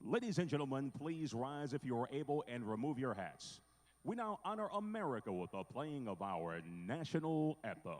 Ladies and gentlemen, please rise if you are able and remove your hats. We now honor America with the playing of our national anthem.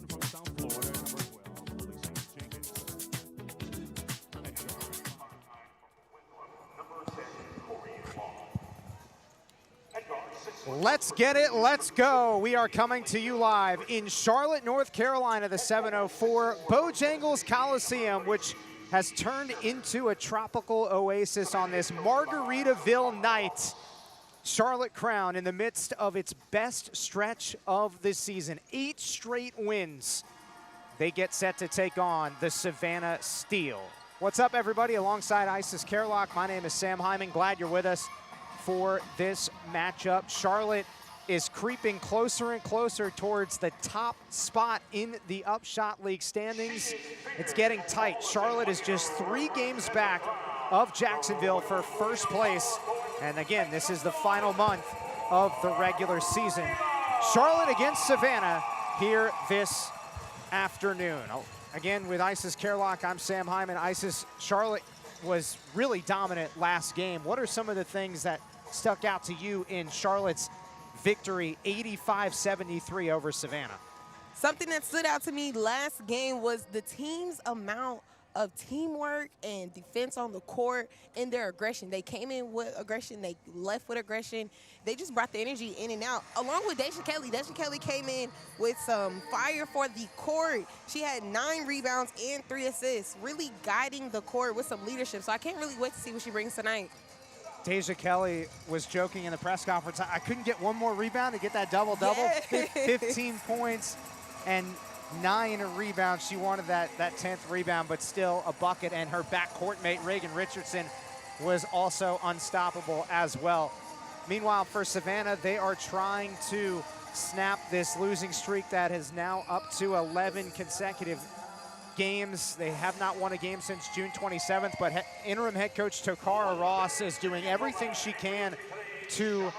From South Florida, number 12, Jenkins. Let's get it, let's go. We are coming to you live in Charlotte, North Carolina, the 704 Bojangles Coliseum, which has turned into a tropical oasis on this Margaritaville night. Charlotte Crown in the midst of its best stretch of the season. 8 straight wins. They get set to take on the Savannah Steel. What's up, everybody? Alongside Isis Kerlock, my name is Sam Hyman. Glad you're with us for this matchup. Charlotte is creeping closer and closer towards the top spot in the UPSHOT League standings. It's getting tight. Charlotte is just 3 games back of Jacksonville for first place. And again, this is the final month of the regular season. Charlotte against Savannah here this afternoon. Again, with Isis Kerlock, I'm Sam Hyman. Isis, Charlotte was really dominant last game. What are some of the things that stuck out to you in Charlotte's victory, 85-73 over Savannah? Something that stood out to me last game was the team's amount of teamwork and defense on the court and their aggression. They came in with aggression, they left with aggression. They just brought the energy in and out, along with Deja Kelly. Deja Kelly came in with some fire for the court. She had 9 rebounds and 3 assists, really guiding the court with some leadership. So I can't really wait to see what she brings tonight. Deja Kelly was joking in the press conference, I couldn't get one more rebound to get that double-double. Yeah. 15 points and 9 rebounds. She wanted that 10th rebound, but still a bucket, and her backcourt mate, Reagan Richardson, was also unstoppable as well. Meanwhile, for Savannah, they are trying to snap this losing streak that is now up to 11 consecutive games. They have not won a game since June 27th, but interim head coach Tokara Ross is doing everything she can to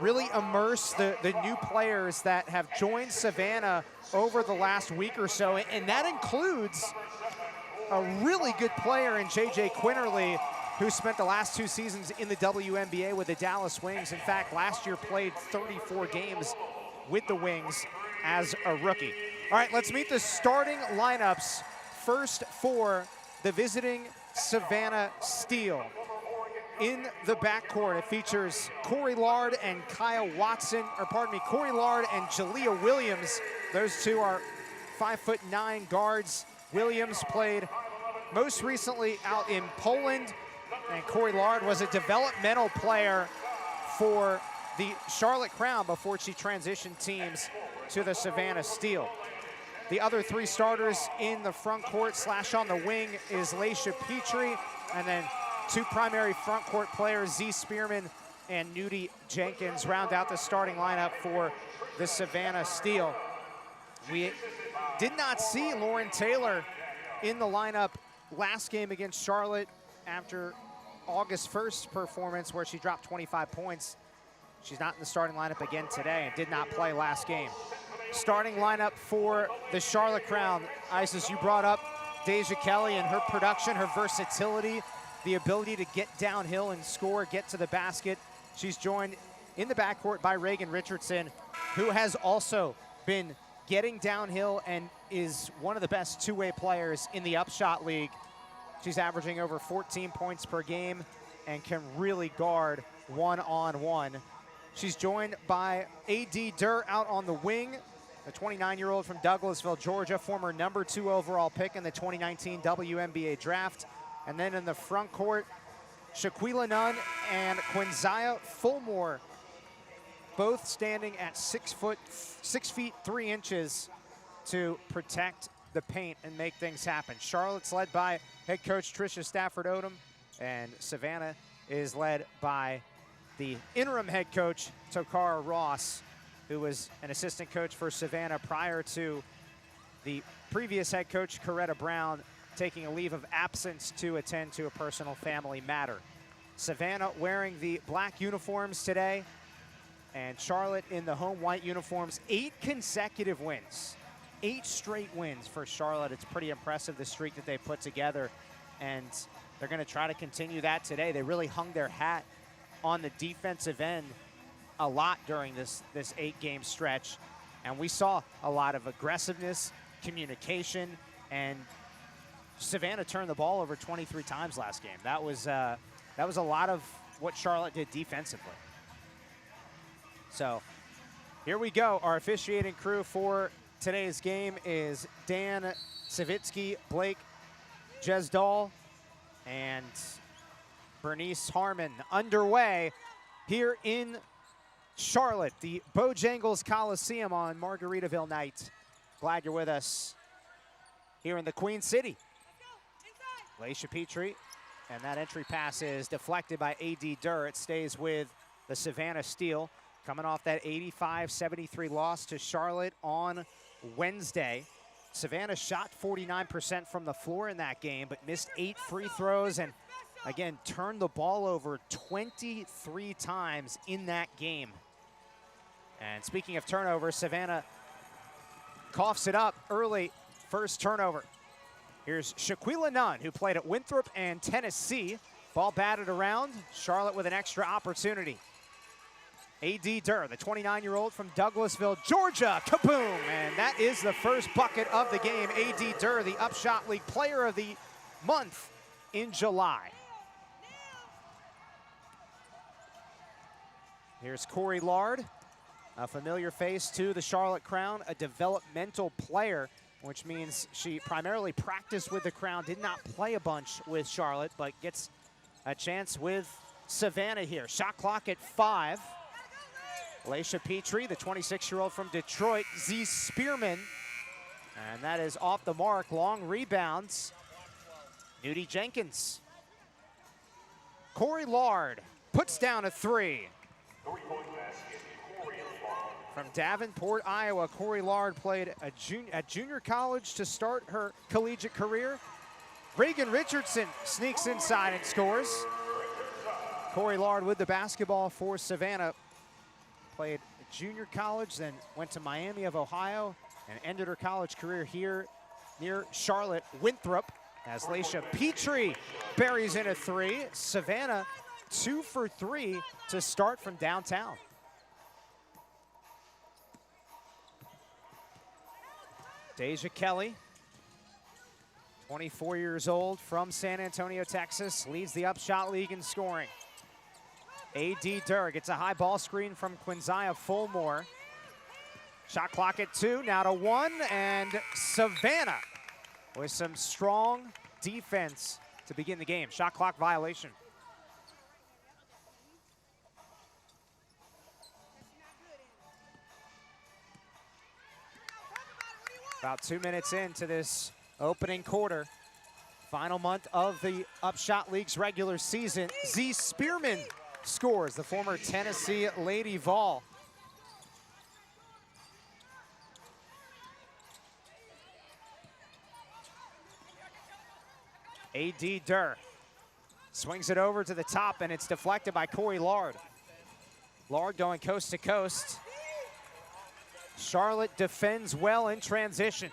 really immerse the new players that have joined Savannah over the last week or so, and that includes a really good player in JJ Quinterly, who spent the last 2 seasons in the WNBA with the Dallas Wings. In fact, last year played 34 games with the Wings as a rookie. All right, let's meet the starting lineups. First for the visiting Savannah Steel. In the backcourt, it features Corey Lard and Kyle Watson, or pardon me, Corey Lard and Jalea Williams. Those two are 5'9" guards. Williams played most recently out in Poland, and Corey Lard was a developmental player for the Charlotte Crown before she transitioned teams to the Savannah Steel. The other 3 starters in the front court / on the wing is Laisha Petrie, and then 2 primary front court players, Z Spearman and Nudie Jenkins, round out the starting lineup for the Savannah Steel. We did not see Lauren Taylor in the lineup last game against Charlotte after August 1st performance where she dropped 25 points. She's not in the starting lineup again today and did not play last game. Starting lineup for the Charlotte Crown. Isis, you brought up Deja Kelly and her production, her versatility, the ability to get downhill and score, get to the basket. She's joined in the backcourt by Reagan Richardson, who has also been getting downhill and is one of the best 2-way players in the UPSHOT League. She's averaging over 14 points per game and can really guard one-on-one. She's joined by A.D. Durr out on the wing, the 29-year-old from Douglasville, Georgia, former number 2 overall pick in the 2019 WNBA draft. And then in the front court, Shaquila Nunn and Quinzia Fulmore, both standing at 6 feet 3 inches to protect the paint and make things happen. Charlotte's led by head coach Tricia Stafford Odom, and Savannah is led by the interim head coach Tokara Ross, who was an assistant coach for Savannah prior to the previous head coach Coretta Brown taking a leave of absence to attend to a personal family matter. Savannah wearing the black uniforms today, and Charlotte in the home white uniforms. 8 consecutive wins. 8 straight wins for Charlotte. It's pretty impressive, the streak that they put together, and they're going to try to continue that today. They really hung their hat on the defensive end a lot during this 8-game stretch, and we saw a lot of aggressiveness, communication, and Savannah turned the ball over 23 times last game. That was a lot of what Charlotte did defensively. So here we go. Our officiating crew for today's game is Dan Savitsky, Blake Jesdal, and Bernice Harmon. Underway here in Charlotte, the Bojangles Coliseum on Margaritaville night. Glad you're with us here in the Queen City. Laisha Petrie, and that entry pass is deflected by A.D. Durr. It stays with the Savannah Steel, coming off that 85-73 loss to Charlotte on Wednesday. Savannah shot 49% from the floor in that game, but missed 8 free throws and, again, turned the ball over 23 times in that game. And speaking of turnovers, Savannah coughs it up early. First turnover. Here's Shaquila Nunn, who played at Winthrop and Tennessee. Ball batted around. Charlotte with an extra opportunity. A.D. Durr, the 29-year-old from Douglasville, Georgia. Kaboom! And that is the first bucket of the game. A.D. Durr, the UPSHOT League Player of the Month in July. Here's Corey Lard, a familiar face to the Charlotte Crown, a developmental player, which means she primarily practiced with the Crown, did not play a bunch with Charlotte, but gets a chance with Savannah here. Shot clock at 5. Laisha Petrie, the 26-year-old from Detroit, Z Spearman, and that is off the mark. Long rebounds. Nudie Jenkins. Corey Lard puts down a 3. From Davenport, Iowa, Corey Lard played at junior college to start her collegiate career. Reagan Richardson sneaks inside and scores. Corey Lard with the basketball for Savannah. Played at junior college, then went to Miami of Ohio, and ended her college career here near Charlotte, Winthrop, as Laisha Petrie buries in a 3. Savannah 2 for 3 to start from downtown. Deja Kelly, 24 years old, from San Antonio, Texas, leads the UPSHOT League in scoring. A.D. Durr gets a high ball screen from Quinzia Fulmore. Shot clock at 2, now to 1, and Savannah with some strong defense to begin the game. Shot clock violation. About 2 minutes into this opening quarter. Final month of the UPSHOT League's regular season. Z Spearman scores, the former Tennessee Lady Vol. A.D. Durr swings it over to the top, and it's deflected by Corey Lard. Lard going coast to coast. Charlotte defends well in transition.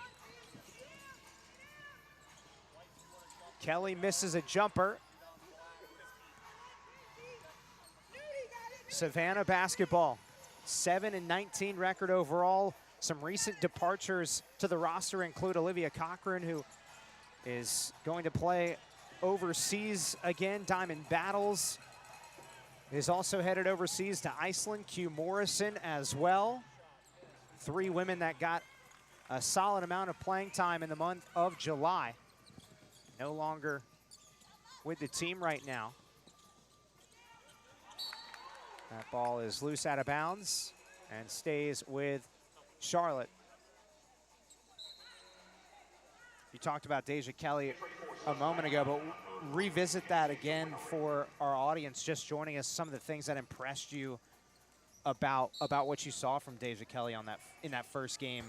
Kelly misses a jumper. Savannah basketball, 7-19 record overall. Some recent departures to the roster include Olivia Cochran, who is going to play overseas again. Diamond Battles is also headed overseas to Iceland. Q Morrison as well. 3 women that got a solid amount of playing time in the month of July. No longer with the team right now. That ball is loose out of bounds and stays with Charlotte. You talked about Deja Kelly a moment ago, but revisit that again for our audience just joining us. Some of the things that impressed you about what you saw from Deja Kelly on in that first game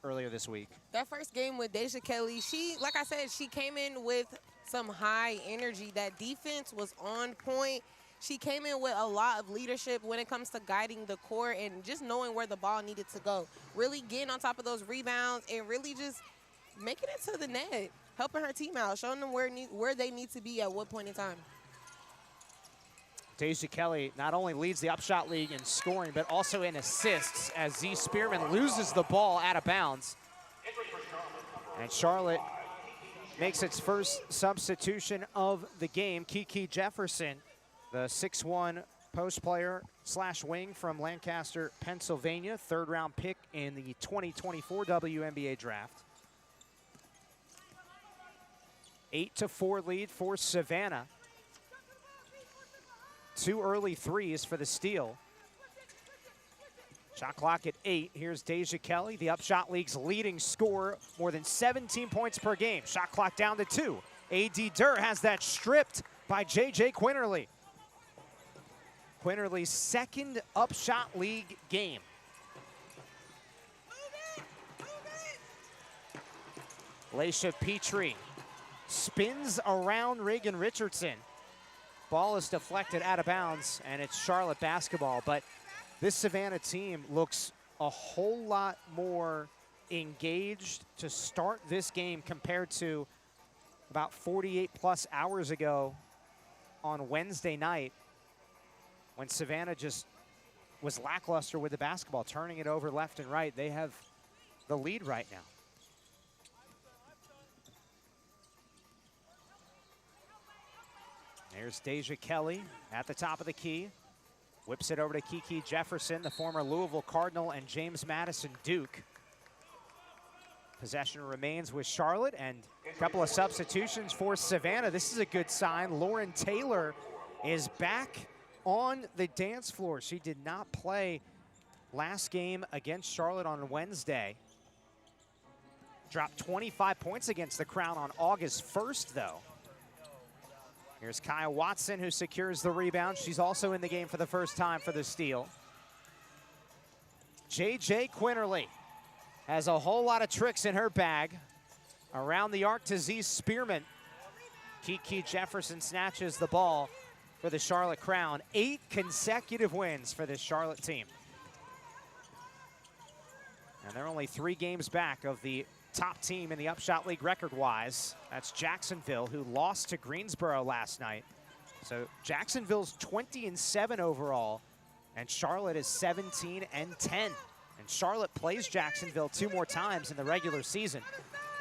earlier this week. That first game with Deja Kelly, like I said, she came in with some high energy. That defense was on point. She came in with a lot of leadership when it comes to guiding the court and just knowing where the ball needed to go. Really getting on top of those rebounds and really just making it to the net, helping her team out, showing them where they need to be at what point in time. Deja Kelly not only leads the UPSHOT League in scoring, but also in assists as Z Spearman loses the ball out of bounds. And Charlotte makes its first substitution of the game. Kiki Jefferson, the 6'1" post player / wing from Lancaster, Pennsylvania, 3rd round pick in the 2024 WNBA draft. 8-4 lead for Savannah. 2 early threes for the Steel. Shot clock at 8. Here's Deja Kelly, the UPSHOT League's leading scorer, more than 17 points per game. Shot clock down to 2. A.D. Durr has that stripped by J.J. Quinterly. Quinterly's 2nd UPSHOT League game. Laisha Petrie spins around Reagan Richardson. Ball is deflected out of bounds, and it's Charlotte basketball. But this Savannah team looks a whole lot more engaged to start this game compared to about 48+ hours ago on Wednesday night when Savannah just was lackluster with the basketball, turning it over left and right. They have the lead right now. There's Deja Kelly at the top of the key. Whips it over to Kiki Jefferson, the former Louisville Cardinal, and James Madison Duke. Possession remains with Charlotte, and a couple of substitutions for Savannah. This is a good sign. Lauren Taylor is back on the dance floor. She did not play last game against Charlotte on Wednesday. Dropped 25 points against the Crown on August 1st, though. Here's Kaya Watson, who secures the rebound. She's also in the game for the first time for the Steel. J.J. Quinterly has a whole lot of tricks in her bag. Around the arc to Z Spearman. Kiki Jefferson snatches the ball for the Charlotte Crown. 8 consecutive wins for this Charlotte team. And they're only 3 games back of the top team in the UPSHOT League record-wise. That's Jacksonville, who lost to Greensboro last night. So Jacksonville's 20-7 overall, and Charlotte is 17-10. And Charlotte plays Jacksonville 2 more times in the regular season.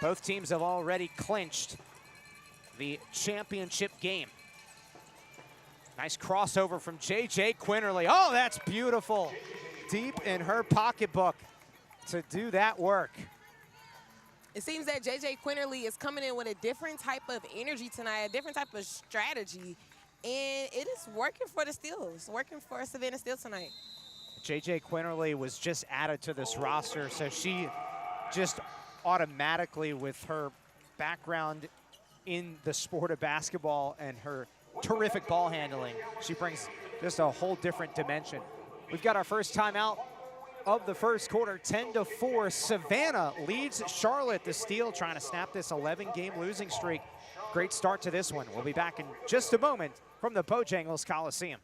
Both teams have already clinched the championship game. Nice crossover from J.J. Quinterly. Oh, that's beautiful. Deep in her pocketbook to do that work. It seems that J.J. Quinterly is coming in with a different type of energy tonight, a different type of strategy, and it is working for the Steel. It's working for Savannah Steel tonight. J.J. Quinterly was just added to this roster, so she just automatically, with her background in the sport of basketball and her terrific ball handling, she brings just a whole different dimension. We've got our first timeout of the first quarter, 10-4. Savannah leads Charlotte. The Steel trying to snap this 11-game losing streak. Great start to this one. We'll be back in just a moment from the Bojangles Coliseum.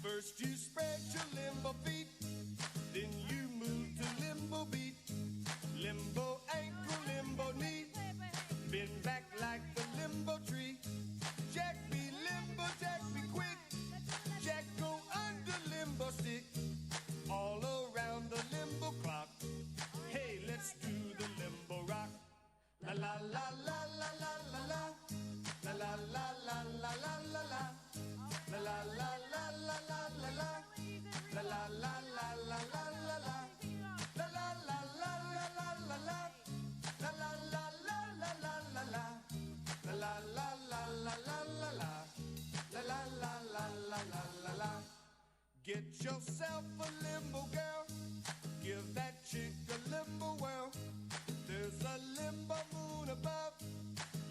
First you spread your limbo feet, then you move to limbo beat. Limbo ankle, limbo knee, bend back like the limbo tree. Jack be limbo, Jack be quick. Jack go under limbo stick, all around the limbo clock. Hey, let's do the limbo rock. La la la la la la la la. La la la la la la la la. La la la la la la la la. La la la la la la la la. La la la la la la la la. La la la la la la la la. La la la la la la la la. La la la la la la la la. Get yourself a limbo girl. Give that chick a limbo whirl. There's a limbo moon above.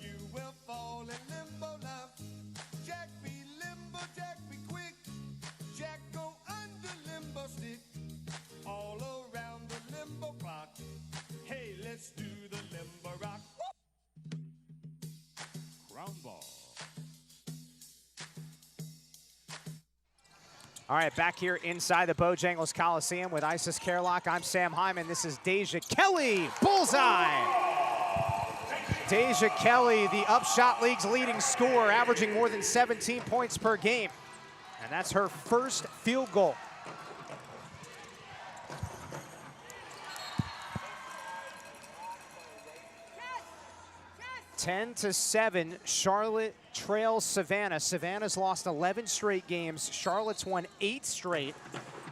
You will fall in limbo love. Jack be limbo, Jack be quick. Jack go under limbo stick, all around the limbo clock. Hey, let's do the limbo rock. Ground ball. All right, back here inside the Bojangles Coliseum with Isis Kerlock. I'm Sam Hyman. This is Deja Kelly. Bullseye! Deja Kelly, the UPSHOT League's leading scorer, averaging more than 17 points per game. And that's her first field goal. Yes. 10-7, Charlotte trails Savannah. Savannah's lost 11 straight games. Charlotte's won 8 straight.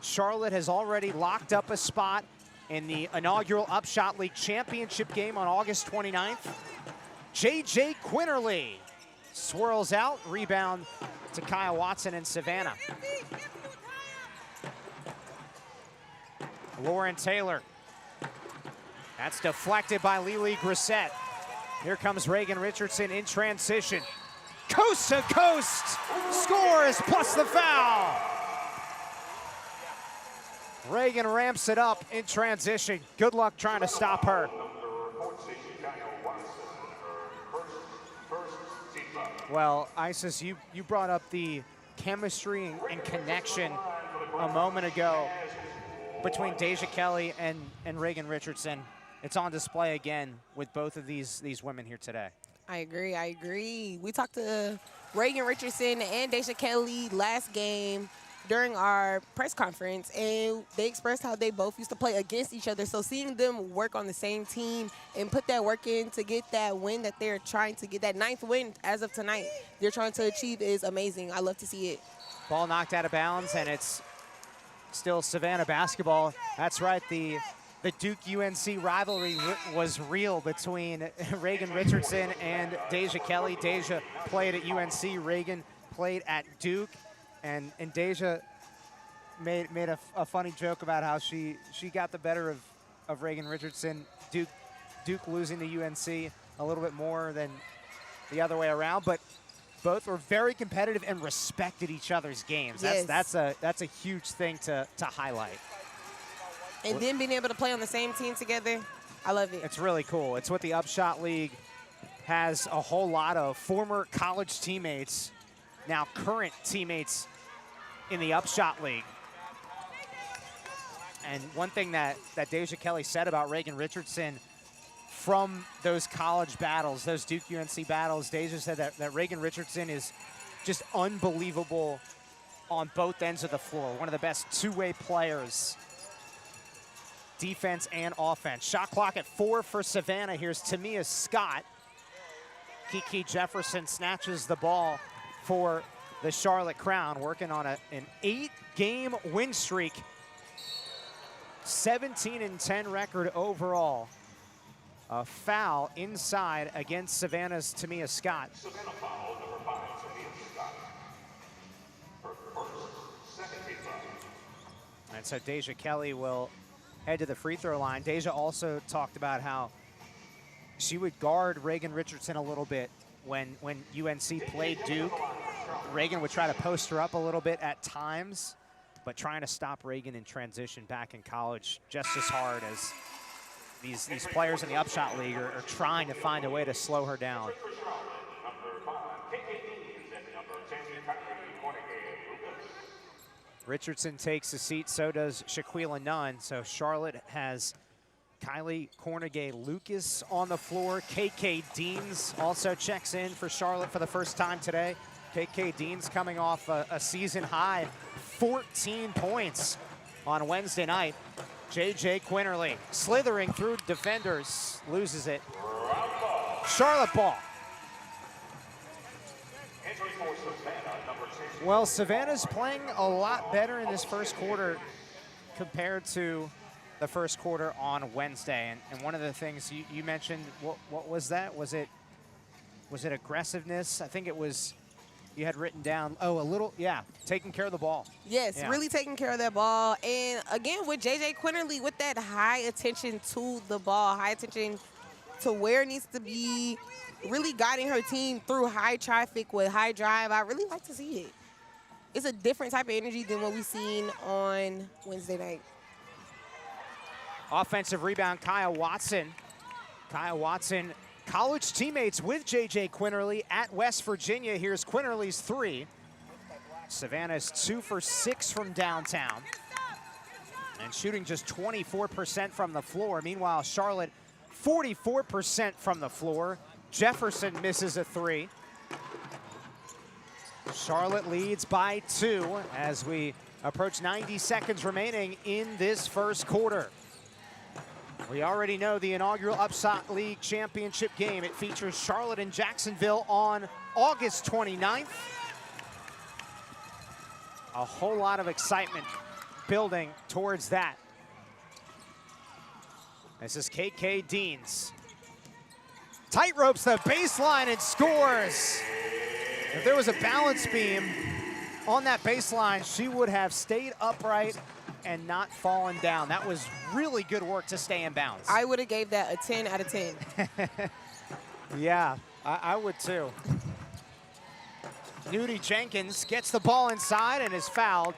Charlotte has already locked up a spot in the inaugural UPSHOT League championship game on August 29th. J.J. Quinterly swirls out, rebound to Kaya Watson and Savannah. Lauren Taylor. That's deflected by Lily Grissett. Here comes Reagan Richardson in transition. Coast to coast, scores plus the foul. Reagan ramps it up in transition. Good luck trying to stop her. Well, Isis, you brought up the chemistry and connection a moment ago between Deja Kelly and Reagan Richardson. It's on display again with both of these women here today. I agree. We talked to Reagan Richardson and Deja Kelly last game during our press conference, and they expressed how they both used to play against each other. So seeing them work on the same team and put that work in to get that win that they're trying to get, that 9th win as of tonight, they're trying to achieve, is amazing. I love to see it. Ball knocked out of bounds, and it's still Savannah basketball. That's right, the the Duke-UNC rivalry was real between Reagan Richardson and Deja Kelly. Deja played at UNC, Reagan played at Duke, and Deja made a funny joke about how she got the better of Reagan Richardson, Duke losing to UNC a little bit more than the other way around, but both were very competitive and respected each other's games. Yes. That's a huge thing to highlight. And then being able to play on the same team together, I love it. It's really cool. It's what the UPSHOT League has a whole lot of former college teammates, now current teammates in the UPSHOT League. And one thing that Deja Kelly said about Reagan Richardson from those college battles, those Duke-UNC battles, Deja said that Reagan Richardson is just unbelievable on both ends of the floor. One of the best two-way players, defense and offense. Shot clock at 4 for Savannah. Here's Tamia Scott. Kiki Jefferson snatches the ball for the Charlotte Crown, working on an 8-game win streak. 17-10 record overall. A foul inside against Savannah's Tamia Scott. Savannah foul, number 5, Tamia Scott. Her first, second team foul. And so Deja Kelly will head to the free throw line. Deja also talked about how she would guard Reagan Richardson a little bit when UNC played Duke. Reagan would try to post her up a little bit at times, but trying to stop Reagan in transition back in college just as hard as these players in the UPSHOT League are trying to find a way to slow her down. Richardson takes a seat, so does Shaquila Nunn. So Charlotte has Kylie Cornegay-Lucas on the floor. KK Deans also checks in for Charlotte for the first time today. KK Deans coming off a season high 14 points on Wednesday night. JJ Quinterly slithering through defenders, loses it. Charlotte ball. Well, Savannah's playing a lot better in this first quarter compared to the first quarter on Wednesday. And one of the things you mentioned, what was that? Was it aggressiveness? I think it was, you had written down, taking care of the ball. Yes, Yeah. really taking care of that ball. And again, with JJ Quinterly, with that high attention to the ball, high attention to where it needs to be, really guiding her team through high traffic with high drive. I really like to see it. It's a different type of energy than what we've seen on Wednesday night. Offensive rebound, Kaya Watson. Kaya Watson, college teammates with J.J. Quinterly at West Virginia. Here's Quinterly's three. Savannah's 2 for 6 from downtown. And shooting just 24% from the floor. Meanwhile, Charlotte, 44% from the floor. Jefferson misses a 3. Charlotte leads by 2 as we approach 90 seconds remaining in this first quarter. We already know the inaugural UPSHOT League championship game. It features Charlotte and Jacksonville on August 29th. A whole lot of excitement building towards that. This is KK Deans. Tight ropes the baseline and scores. If there was a balance beam on that baseline, she would have stayed upright and not fallen down. That was really good work to stay in bounds. I would have gave that a 10 out of 10. Yeah, I would too. Nudie Jenkins gets the ball inside and is fouled.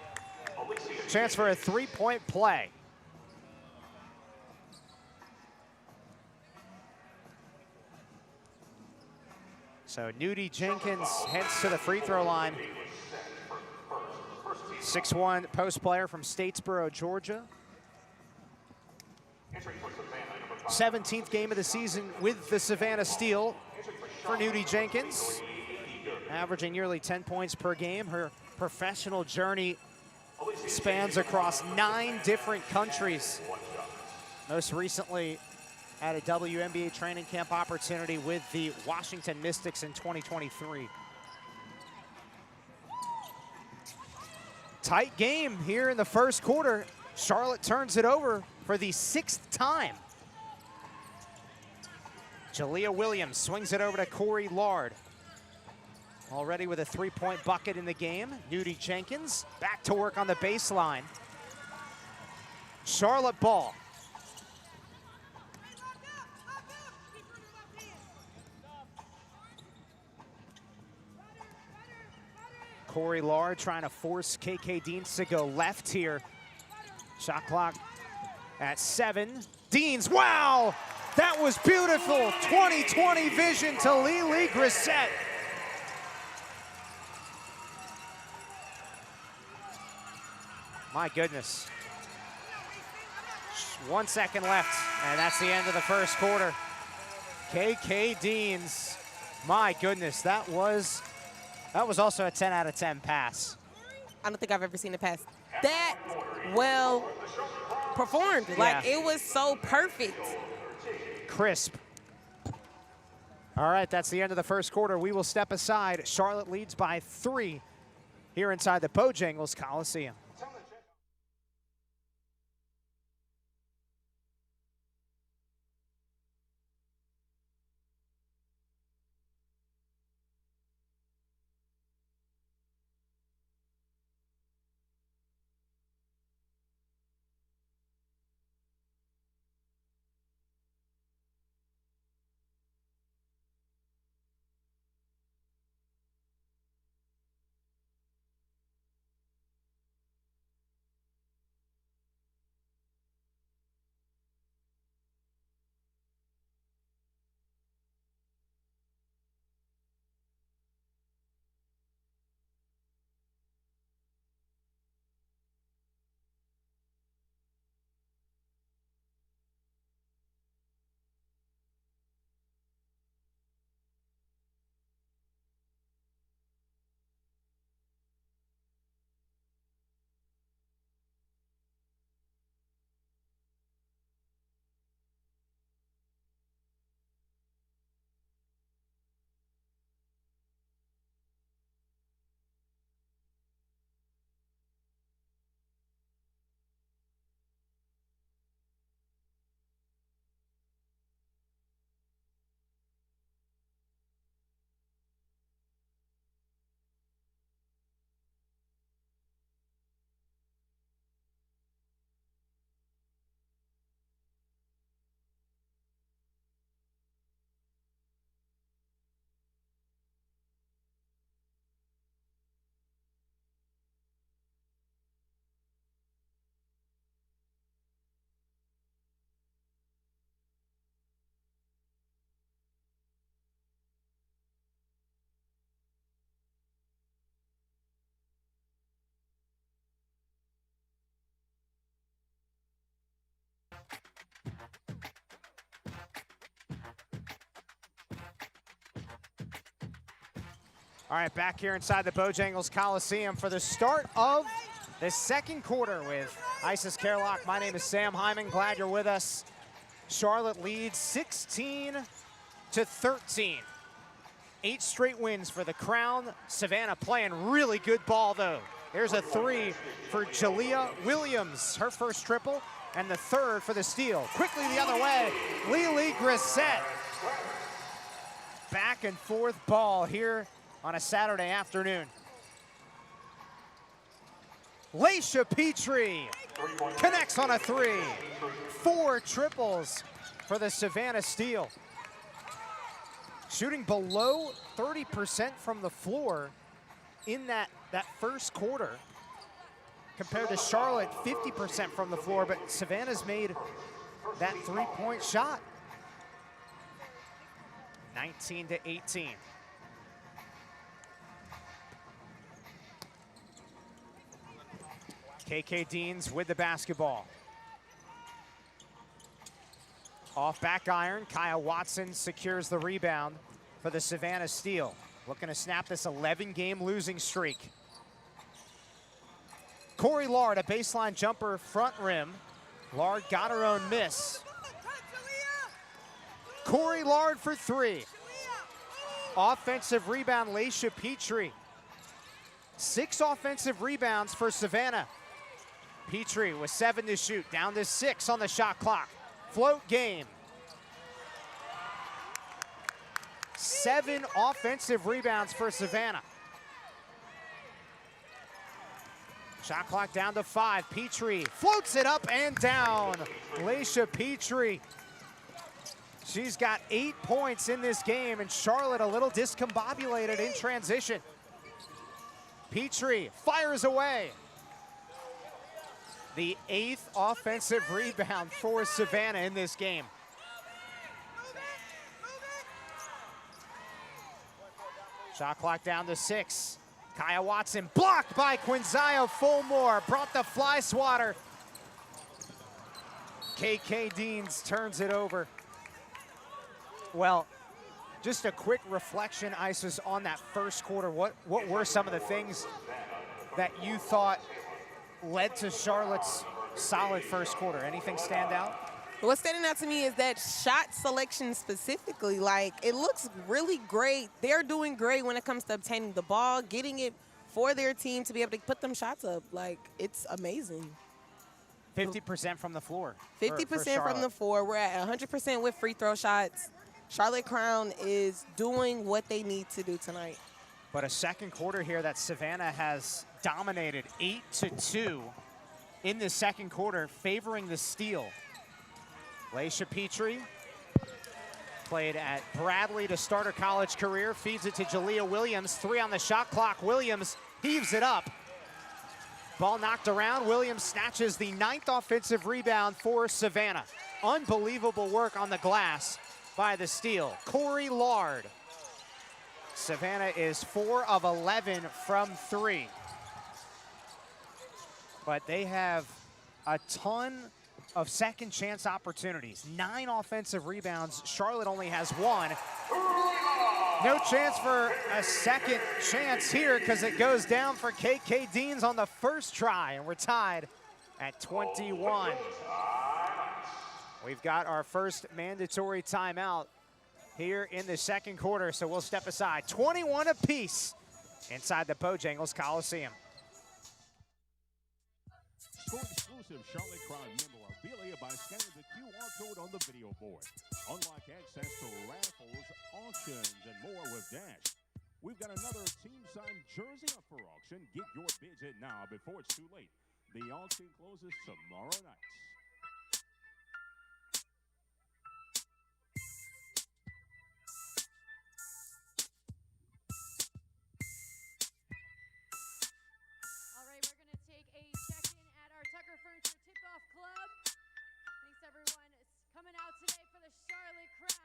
Chance for a 3-point play. So Nudie Jenkins heads to the free throw line. 6'1" post player from Statesboro, Georgia. 17th game of the season with the Savannah Steel for Nudie Jenkins. Averaging nearly 10 points per game. Her professional journey spans across 9 different countries. Most recently had a WNBA training camp opportunity with the Washington Mystics in 2023. Tight game here in the first quarter. Charlotte turns it over for the 6th time. Jalea Williams swings it over to Corey Lard. Already with a 3-point bucket in the game. Nudie Jenkins back to work on the baseline. Charlotte ball. Corey Lard trying to force KK Deans to go left here. Shot clock at 7. Deans, wow! That was beautiful. 20/20 vision to Lily Grissett. My goodness. 1 second left, and that's the end of the first quarter. KK Deans, my goodness, that was also a 10 out of 10 pass. I don't think I've ever seen a pass that well performed. Yeah. Like, it was so perfect. Crisp. All right, that's the end of the first quarter. We will step aside. Charlotte leads by 3 here inside the Bojangles Coliseum. All right, back here inside the Bojangles Coliseum for the start of the second quarter with Isis Kerlock. My name is Sam Hyman. Glad you're with us. Charlotte leads 16-13. 8 straight wins for the Crown. Savannah playing really good ball, though. There's a 3 for Jalea Williams, her first triple, and the 3rd for the steal. Quickly the other way, Lily Grissett. Back and forth ball here on a Saturday afternoon. Laisha Petrie connects on a 3. 4 triples for the Savannah Steel. Shooting below 30% from the floor in that first quarter, compared to Charlotte, 50% from the floor, but Savannah's made that 3-point shot. 19-18. KK Deans with the basketball. Off back iron, Kaya Watson secures the rebound for the Savannah Steel. Looking to snap this 11-game losing streak. Corey Lard, a baseline jumper, front rim. Lard got her own miss. Corey Lard for 3. Offensive rebound, Laisha Petrie. 6 offensive rebounds for Savannah. Petrie with 7 to shoot, down to 6 on the shot clock. Float game. 7 offensive rebounds for Savannah. Shot clock down to 5. Petrie floats it up and down. Laisha Petrie. She's got 8 points in this game, and Charlotte a little discombobulated in transition. Petrie fires away. The 8th offensive rebound for Savannah in this game. Shot clock down to 6. Kaya Watson blocked by Quinzaya Fulmore, brought the fly swatter. KK Deans turns it over. Well, just a quick reflection, Isis, on that first quarter. What were some of the things that you thought led to Charlotte's solid first quarter? Anything stand out? What's standing out to me is that shot selection specifically. Like, it looks really great. They're doing great when it comes to obtaining the ball, getting it for their team to be able to put them shots up. Like, it's amazing. 50% from the floor. 50% from the floor. We're at 100% with free throw shots. Charlotte Crown is doing what they need to do tonight. But a second quarter here that Savannah has dominated 8-2 in the second quarter, favoring the steal. Laisha Petrie played at Bradley to start her college career, feeds it to Jalea Williams. 3 on the shot clock. Williams heaves it up. Ball knocked around. Williams snatches the 9th offensive rebound for Savannah. Unbelievable work on the glass by the steal. Corey Lard. Savannah is 4 of 11 from 3. But they have a ton of second chance opportunities. 9 offensive rebounds. Charlotte only has 1. No chance for a second chance here because it goes down for KK Deans on the first try, and we're tied at 21. We've got our first mandatory timeout here in the second quarter, so we'll step aside. 21 apiece inside the Bojangles Coliseum. Score exclusive Charlotte Crown memorabilia by scanning the QR code on the video board. Unlock access to raffles, auctions, and more with Dash. We've got another team-signed jersey up for auction. Get your bids in now before it's too late. The auction closes tomorrow night. All right, we're going to take a check-in at our Tucker Furniture Tip-Off Club. Thanks, everyone, coming out today for the Charlotte Crown.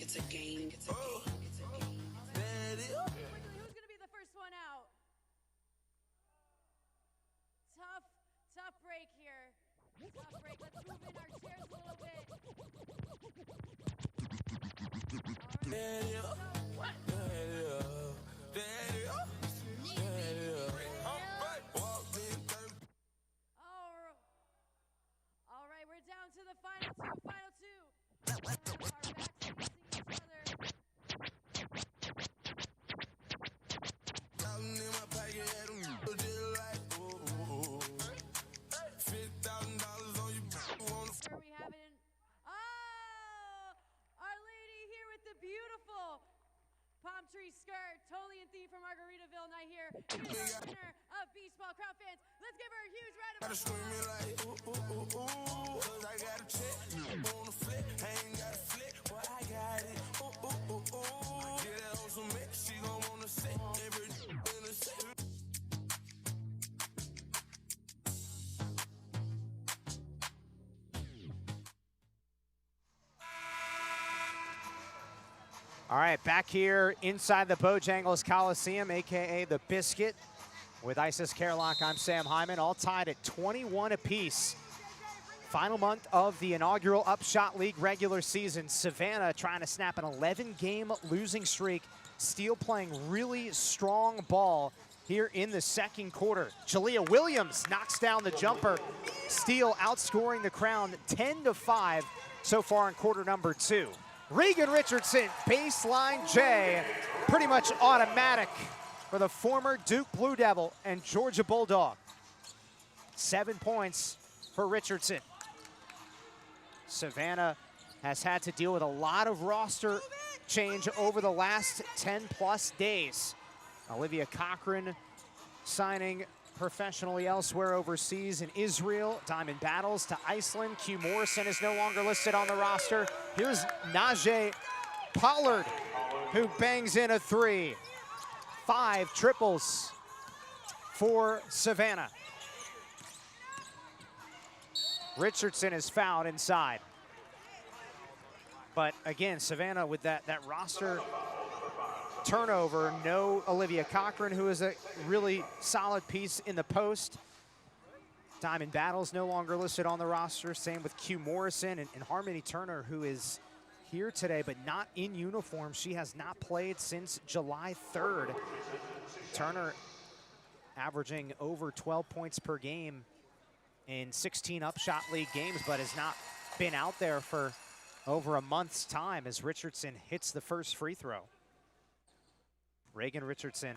It's a game. It's a game. It's a game. Quickly, who's going to be the first one out? Tough break here. Tough break. Let's move in our chairs a little bit. All right, we're down to the final two. Beautiful palm tree skirt, Totally and Thee from Margaritaville night here. Winner of Beach Ball Crown fans. Let's give her a huge round of applause. Like, ooh, ooh, ooh, ooh, 'cause I got a check, on the flip, I ain't got a flip, but I got it, ooh, ooh, ooh, ooh. Get that on some mix, she gon' wanna sit, every in the set. All right, back here inside the Bojangles Coliseum, AKA the Biscuit. With Isis Kerlock, I'm Sam Hyman, all tied at 21 apiece. Final month of the inaugural UPSHOT League regular season. Savannah trying to snap an 11-game losing streak. Steel playing really strong ball here in the second quarter. Jalea Williams knocks down the jumper. Steel outscoring the Crown 10-5 so far in quarter number 2. Regan Richardson, baseline J, pretty much automatic for the former Duke Blue Devil and Georgia Bulldog. 7 points for Richardson. Savannah has had to deal with a lot of roster change over the last 10+ days. Olivia Cochran signing professionally elsewhere overseas in Israel. Diamond Battles to Iceland. Q Morrison is no longer listed on the roster. Here's Najee Pollard, who bangs in a 3. 5 triples for Savannah. Richardson is fouled inside. But again, Savannah with that roster turnover, no Olivia Cochran, who is a really solid piece in the post. Diamond Battles no longer listed on the roster. Same with Q Morrison and Harmony Turner, who is here today but not in uniform. She has not played since July 3rd. Turner averaging over 12 points per game in 16 UPSHOT League games, but has not been out there for over a month's time as Richardson hits the first free throw. Regan Richardson,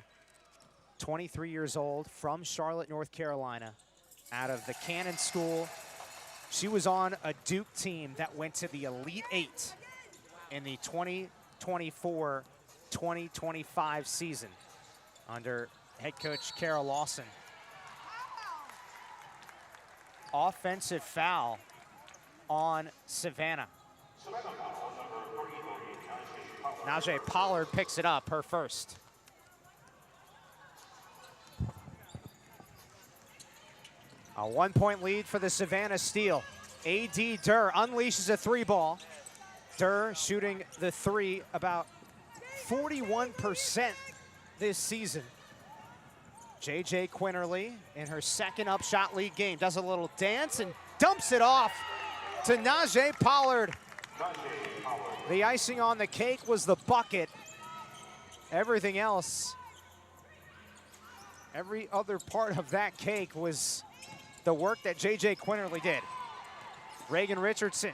23 years old, from Charlotte, North Carolina, out of the Cannon School. She was on a Duke team that went to the Elite 8 in the 2024-2025 season under head coach Kara Lawson. Offensive foul on Savannah. Najee Pollard picks it up, her first. A 1-point lead for the Savannah Steel. A.D. Durr unleashes a 3-ball. Durr shooting the 3 about 41% this season. J.J. Quinterly in her second UPSHOT League game does a little dance and dumps it off to Najee Pollard. The icing on the cake was the bucket. Everything else, every other part of that cake was the work that J.J. Quinterly did. Regan Richardson,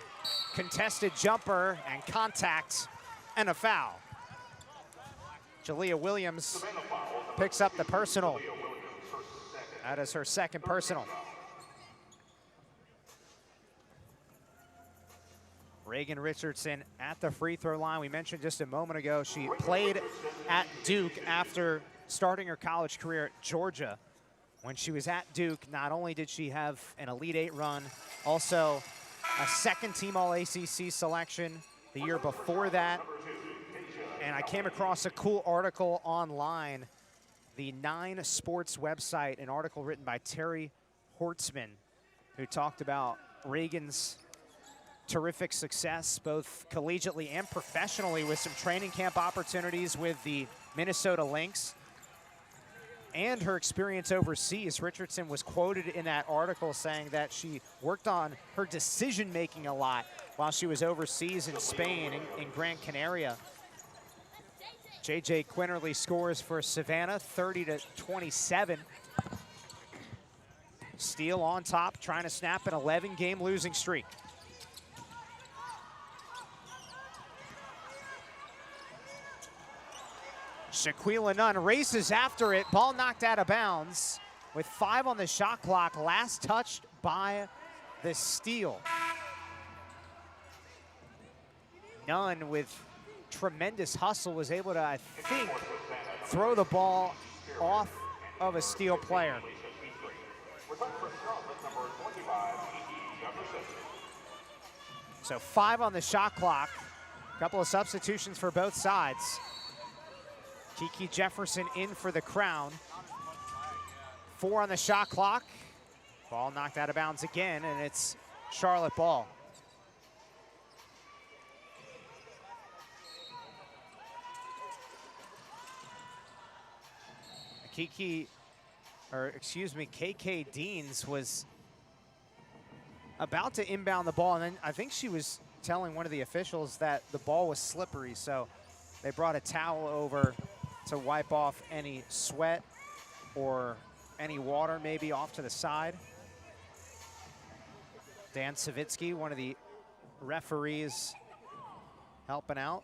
contested jumper and contact and a foul. Jalea Williams picks up the personal. That is her second personal. Regan Richardson at the free throw line. We mentioned just a moment ago, she played at Duke after starting her college career at Georgia. When she was at Duke, not only did she have an Elite 8 run, also a second-team All-ACC selection the year before that. And I came across a cool article online, the 9 Sports website, an article written by Terry Hortzman, who talked about Regan's terrific success, both collegiately and professionally, with some training camp opportunities with the Minnesota Lynx, and her experience overseas. Richardson was quoted in that article saying that she worked on her decision-making a lot while she was overseas in Spain, in Gran Canaria. J.J. Quinterly scores for Savannah, 30-27. Steel on top, trying to snap an 11-game losing streak. Shaquila Nunn races after it. Ball knocked out of bounds with 5 on the shot clock. Last touched by the Steel. Nunn with tremendous hustle was able to, I think, throw the ball off of a Steel player. So 5 on the shot clock. A couple of substitutions for both sides. Kiki Jefferson in for the Crown. 4 on the shot clock. Ball knocked out of bounds again, and it's Charlotte ball. KK Deans was about to inbound the ball, and then I think she was telling one of the officials that the ball was slippery, so they brought a towel over to wipe off any sweat or any water maybe off to the side. Dan Savitsky, one of the referees, helping out.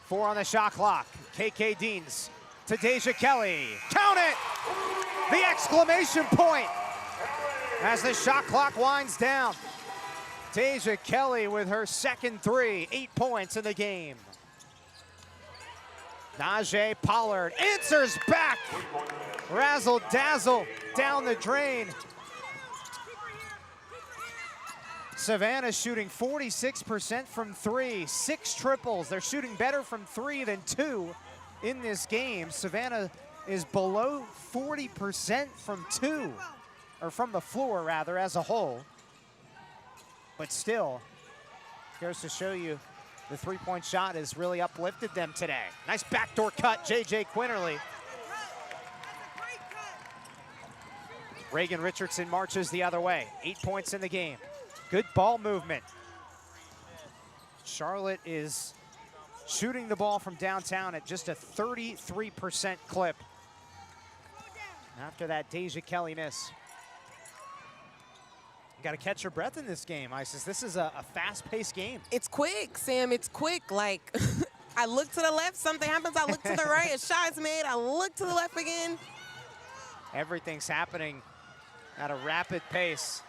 Four on the shot clock. KK Deans to Deja Kelly. Count it! The exclamation point as the shot clock winds down. Deja Kelly with her second three, 8 points in the game. Najee Pollard answers back. Razzle dazzle down the drain. Savannah shooting 46% from three, 6 triples. They're shooting better from 3 than 2 in this game. Savannah is below 40% from 2, or from the floor rather, as a whole. But still, goes to show you the three-point shot has really uplifted them today. Nice backdoor cut, JJ Quinterly. Reagan Richardson marches the other way, 8 points in the game. Good ball movement. Charlotte is shooting the ball from downtown at just a 33% clip. After that Deja Kelly miss. You got to catch your breath in this game, Isis. This is a fast-paced game. It's quick, Sam. It's quick. Like, I look to the left, something happens. I look to the right, a shot's made. I look to the left again. Everything's happening at a rapid pace.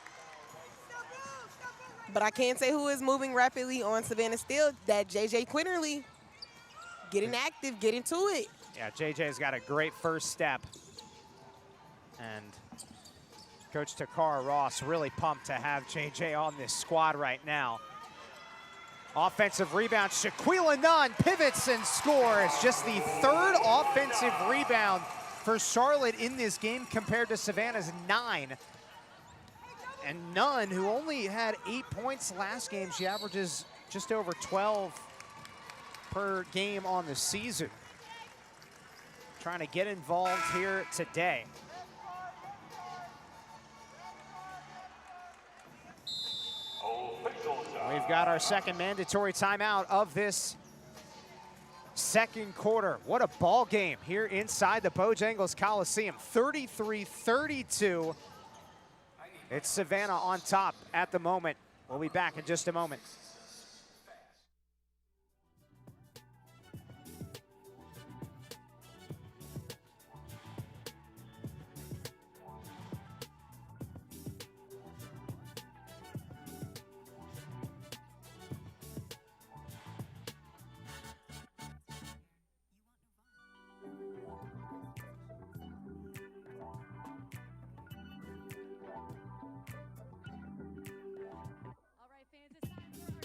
But I can't say who is moving rapidly on Savannah Steel. That JJ Quinterly, getting active, getting to it. Yeah, JJ's got a great first step. And Coach Takara Ross really pumped to have JJ on this squad right now. Offensive rebound, Shaquila Nunn pivots and scores. Just the third offensive rebound for Charlotte in this game compared to Savannah's 9. And Nunn, who only had 8 points last game, she averages just over 12 per game on the season. Trying to get involved here today. We've got our second mandatory timeout of this second quarter. What a ball game here inside the Bojangles Coliseum. 33-32. It's Savannah on top at the moment. We'll be back in just a moment. All right, fans, it's time for our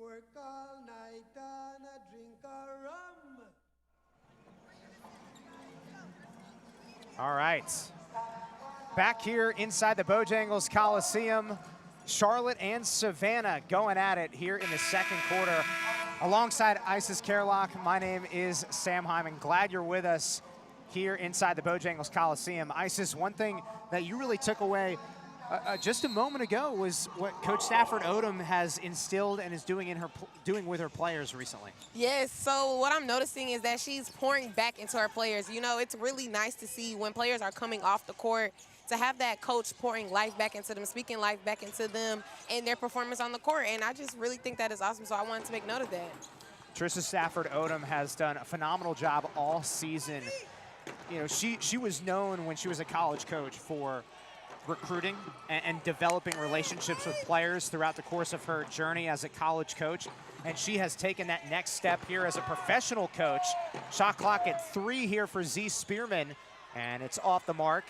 Work all night and a drink a rum. All right. Back here inside the Bojangles Coliseum, Charlotte and Savannah going at it here in the second quarter. Alongside Isis Kerlock, my name is Sam Hyman. Glad you're with us here inside the Bojangles Coliseum. Isis, one thing that you really took away just a moment ago was what Coach Stafford Odom has instilled and is doing with her players recently. Yes, so what I'm noticing is that she's pouring back into her players. You know, it's really nice to see when players are coming off the court to have that coach pouring life back into them, speaking life back into them and their performance on the court. And I just really think that is awesome, so I wanted to make note of that. Trista Stafford Odom has done a phenomenal job all season. You know, she was known when she was a college coach for recruiting and developing relationships with players throughout the course of her journey as a college coach. And she has taken that next step here as a professional coach. Shot clock at 3 here for Z Spearman, and it's off the mark.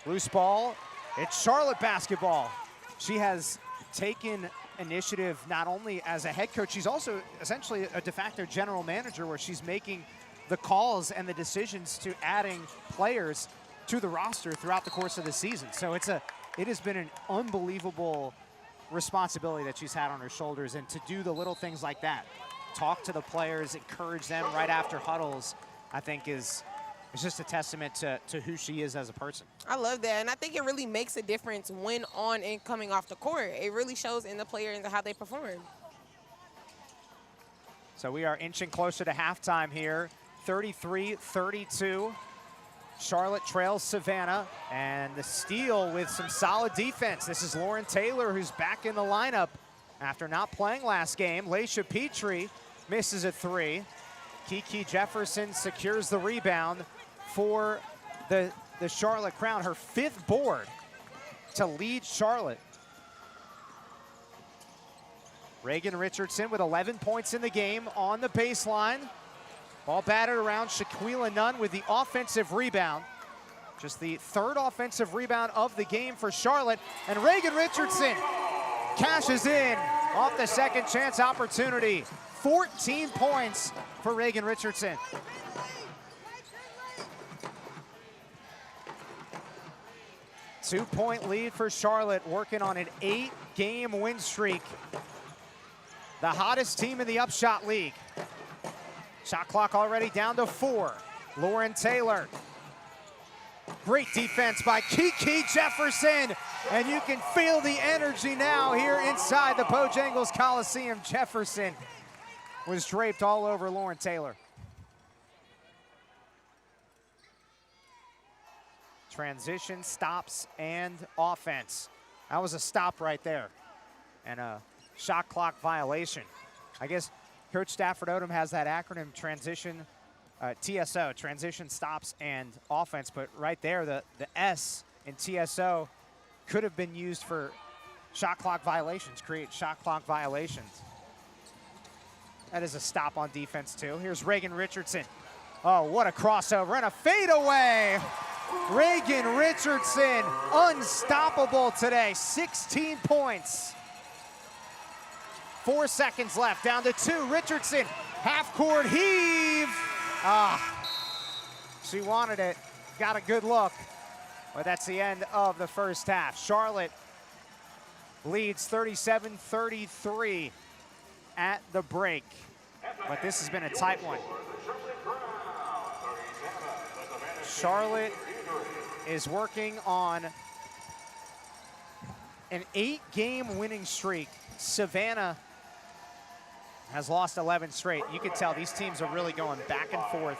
Loose ball, it's Charlotte basketball. She has taken initiative not only as a head coach, she's also essentially a de facto general manager where she's making the calls and the decisions to adding players to the roster throughout the course of the season. So it has been an unbelievable responsibility that she's had on her shoulders, and to do the little things like that, talk to the players, encourage them right after huddles, I think is just a testament to who she is as a person. I love that, and I think it really makes a difference when on and coming off the court. It really shows in the players and how they perform. So we are inching closer to halftime here, 33-32. Charlotte trails Savannah, and the steal with some solid defense. This is Lauren Taylor, who's back in the lineup after not playing last game. Laisha Petrie misses a 3. Kiki Jefferson secures the rebound for the Charlotte Crown, her 5th board to lead Charlotte. Reagan Richardson with 11 points in the game on the baseline. Ball batted around. Shaquila Nunn with the offensive rebound. Just the 3rd offensive rebound of the game for Charlotte. And Reagan Richardson cashes in off the second chance opportunity. 14 points for Reagan Richardson. Two-point lead for Charlotte, working on an 8-game win streak. The hottest team in the UPSHOT League. Shot clock already down to 4. Lauren Taylor. Great defense by Kiki Jefferson. And you can feel the energy now here inside the Bojangles Coliseum. Jefferson was draped all over Lauren Taylor. Transition, stops, and offense. That was a stop right there. And a shot clock violation. I guess Coach Stafford Odom has that acronym, transition, TSO, transition, stops, and offense. But right there, the S in TSO could have been used for shot clock violations, create shot clock violations. That is a stop on defense, too. Here's Reagan Richardson. Oh, what a crossover and a fadeaway. Reagan Richardson, unstoppable today, 16 points. 4 seconds left, down to 2. Richardson, half-court heave. She wanted it, got a good look. But that's the end of the first half. Charlotte leads 37-33 at the break. But this has been a tight one. Charlotte is working on an 8-game winning streak. Savannah has lost 11 straight. You can tell these teams are really going back and forth.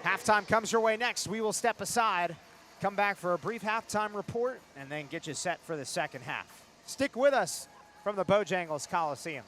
Halftime comes your way next. We will step aside, come back for a brief halftime report, and then get you set for the second half. Stick with us from the Bojangles Coliseum.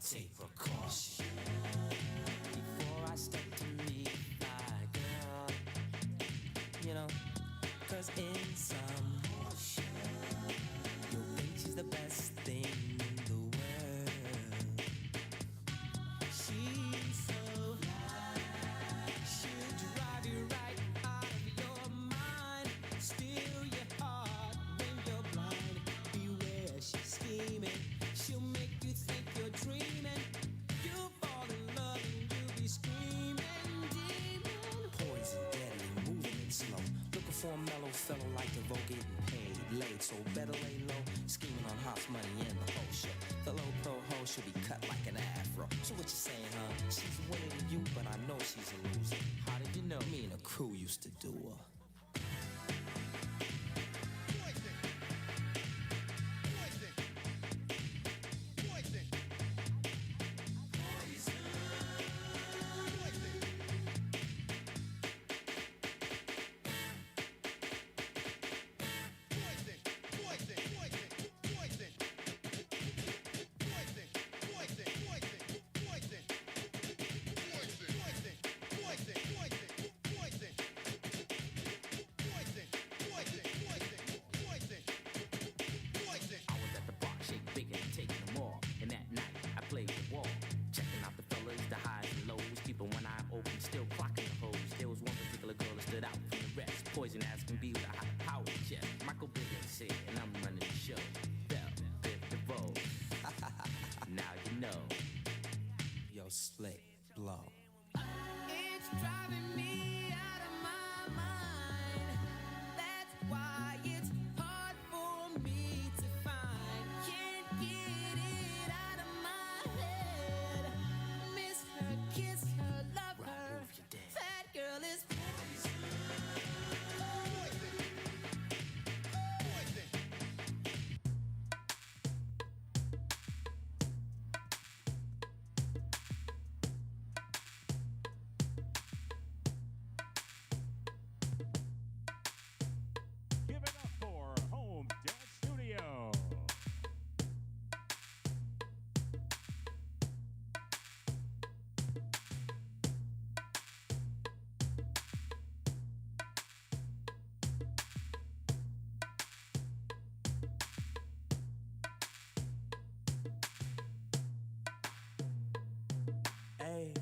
take precaution before I step to meet my girl. You know, 'cause in some you'll think she's the best thing in the world. She's so fly, she'll drive you right out of your mind, steal your heart when you're blind. Beware, she's scheming, she'll make you think you're dreaming. You'll fall in love and you'll be screaming, demon. Poison, deadly, moving it slow. Looking for a mellow fellow like DeVoe, getting paid, laid, so better lay low. Scheming on house money and the whole show. The low pro hoe should be cut like an afro. So what you saying, huh? She's winning to you, but I know she's a loser. How did you know? Me and the crew used to do her. Poison ass can be with a high power chest. Michael Bivins here, and I'm running the show. Bell, Biff DeVoe. Now you know. Yo, slick, blow. It's driving me out of my mind. That's why it's hard for me to find. Can't get it out of my head. Miss her, kiss her, love her. That girl is Give it up for Home Dance Studio. Hey,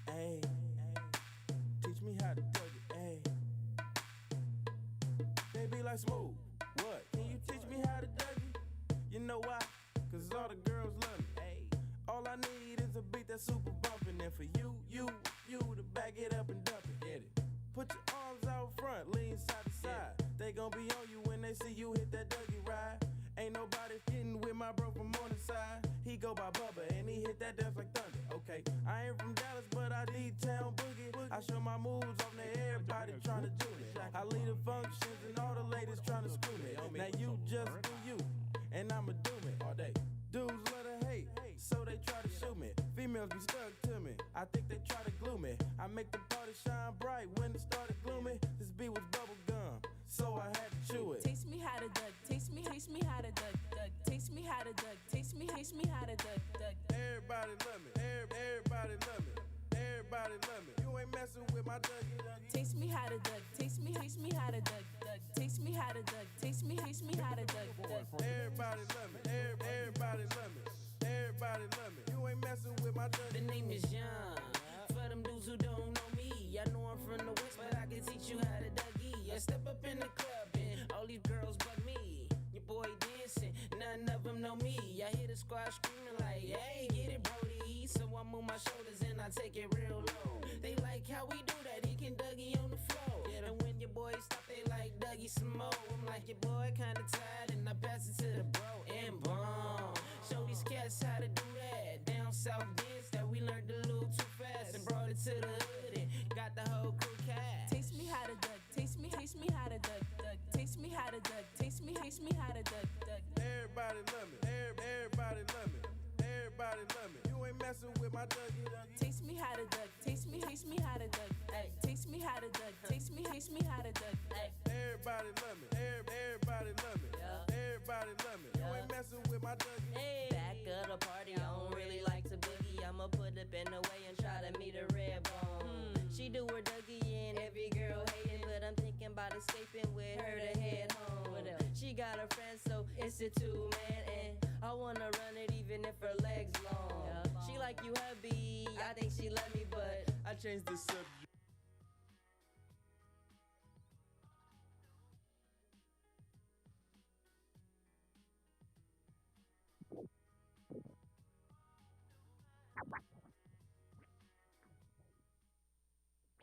hey, teach me how to do it, hey. They be like, smooth, what? Can you teach me how to Dougie? You know why? 'Cause all the girls love me, hey. All I need is a beat that's super bumpin', and for you to back it up and dump it, get it. Put your arms out front, lean side to side. They gon' be on you when they see you hit that Dougie ride. Ain't nobody getting with my bro from Morningside. He go by Bubba and he hit that dance like thunder. Okay, I ain't from Dallas, but I D-town boogie. I show my moves on there, everybody tryna do me. I lead the functions and all the ladies tryna screw me. Now you just do you, and I'ma do me all day. Dudes love to hate, so they try to shoot me. Females be stuck to me, I think they try to glue me. I make the party shine bright when it started gloomy. This beat was bubble gum, so I had to chew it. Taste me how to duck, taste me how to duck, taste me how to duck, taste me how to duck. Everybody love me, everybody love me, everybody love me. You ain't messing with my Dougie. Taste me how to duck, taste me how to duck, taste me how to duck, taste me how to duck. Everybody love me, everybody love me, everybody love me. You ain't messing with my Dougie. The name is John. For them dudes who don't know me, I know I'm from the West, but I can teach you how to Dougie. I step up in the club and all these girls bug me. Your boy dancing, none of them know me. I hear the squad screaming like, hey, get it, Brody. So I move my shoulders and I take it real low. They like how we do that, he can Dougie on the floor. And when your boy stop, they like Dougie some more. I'm like, your boy kinda tired, and I pass it to the bro and bomb. Show these cats how to do that. Down south dance that we learned a little too fast and brought it to the hood and got the whole crew cast. Taste me how to duck, taste me how to duck, taste me how to duck, taste me how to duck. Everybody love me, everybody love me, Everybody love me. You ain't messing with my Dougie. Taste me how to Doug. Taste me how to Doug. Ay. Taste me how to Doug. Taste me how to Doug. Ay. Everybody love me. Everybody love me. Everybody love me. You ain't messing with my Dougie. Hey. Back of the party, I don't really like to boogie. I'ma put up in the way and try to meet a red bone. She do her Dougie and every girl hate it, but I'm thinking about escaping with her to head home. She got a friend, so it's a two-man, and I wanna run it even if her legs long. She like you hubby, I think she love me, but I changed the subject.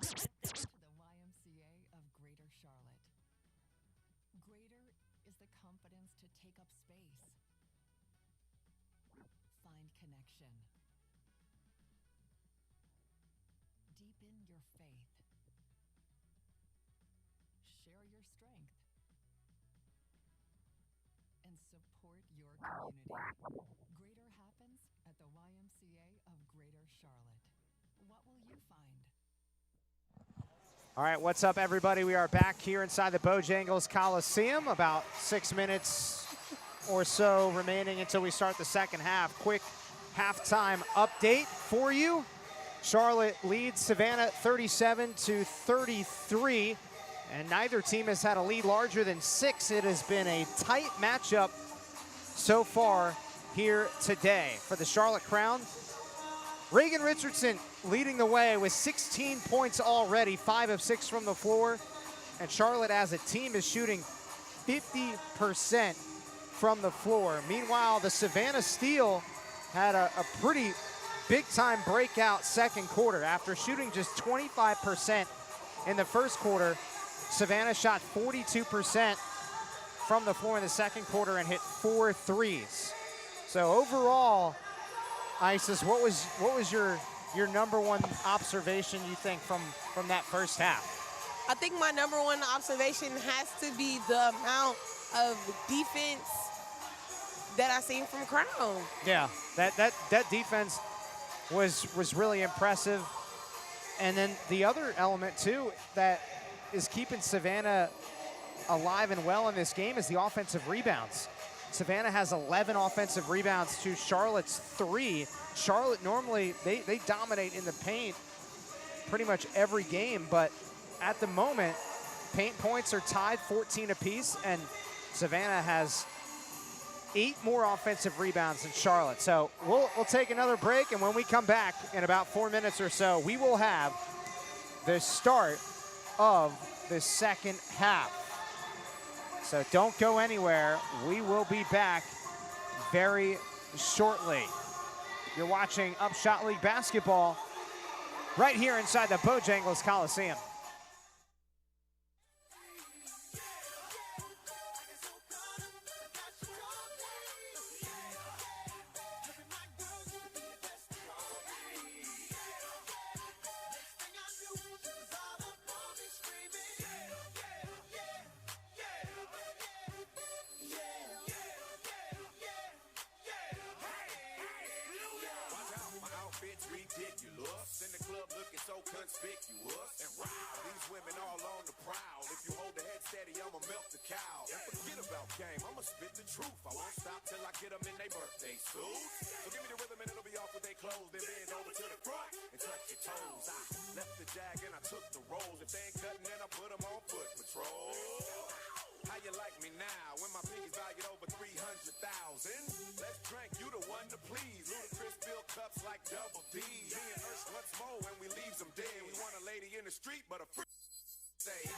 To the YMCA of Greater Charlotte. Greater is the confidence to take up space. Find connection. Deepen your faith. Share your strength. And support your community. Greater happens at the YMCA of Greater Charlotte. What will you find? All right, what's up, everybody? We are back here inside the Bojangles Coliseum. About 6 minutes or so remaining until we start the second half. Quick halftime update for you. Charlotte leads Savannah 37-33, and neither team has had a lead larger than 6. It has been a tight matchup so far here today. For the Charlotte Crown, Reagan Richardson leading the way with 16 points already, 5 of 6 from the floor. And Charlotte as a team is shooting 50% from the floor. Meanwhile, the Savannah Steel had a pretty big-time breakout second quarter. After shooting just 25% in the first quarter, Savannah shot 42% from the floor in the second quarter and hit 4 threes. So overall, Isis, what was your number one observation, you think, from that first half? I think my number one observation has to be the amount of defense that I seen from Crown. Yeah, that defense was really impressive. And then the other element too that is keeping Savannah alive and well in this game is the offensive rebounds. Savannah has 11 offensive rebounds to Charlotte's 3. Charlotte normally, they dominate in the paint pretty much every game, but at the moment, paint points are tied 14 apiece, and Savannah has 8 more offensive rebounds than Charlotte. So we'll take another break, and when we come back in about 4 minutes or so, we will have the start of the second half. So don't go anywhere. We will be back very shortly. You're watching UPSHOT League basketball right here inside the Bojangles Coliseum. In the club looking so conspicuous. And wow, these women all on the prowl. If you hold the head steady, I'ma milk the cow. And forget about game, I'ma spit the truth. I won't stop till I get them in their birthday suits. So give me the rhythm and it'll be off with their clothes. Then bend over to the front and touch your toes. I left the jag and I took the rolls. If they ain't cutting, then I put them on foot patrol. How you like me now when my piggy's valued over 300,000? Let's drink, you the one to please. Ludacris fill cups like double D. Me and Ursh once more when we leaves them dead. We want a lady in the street, but a free say.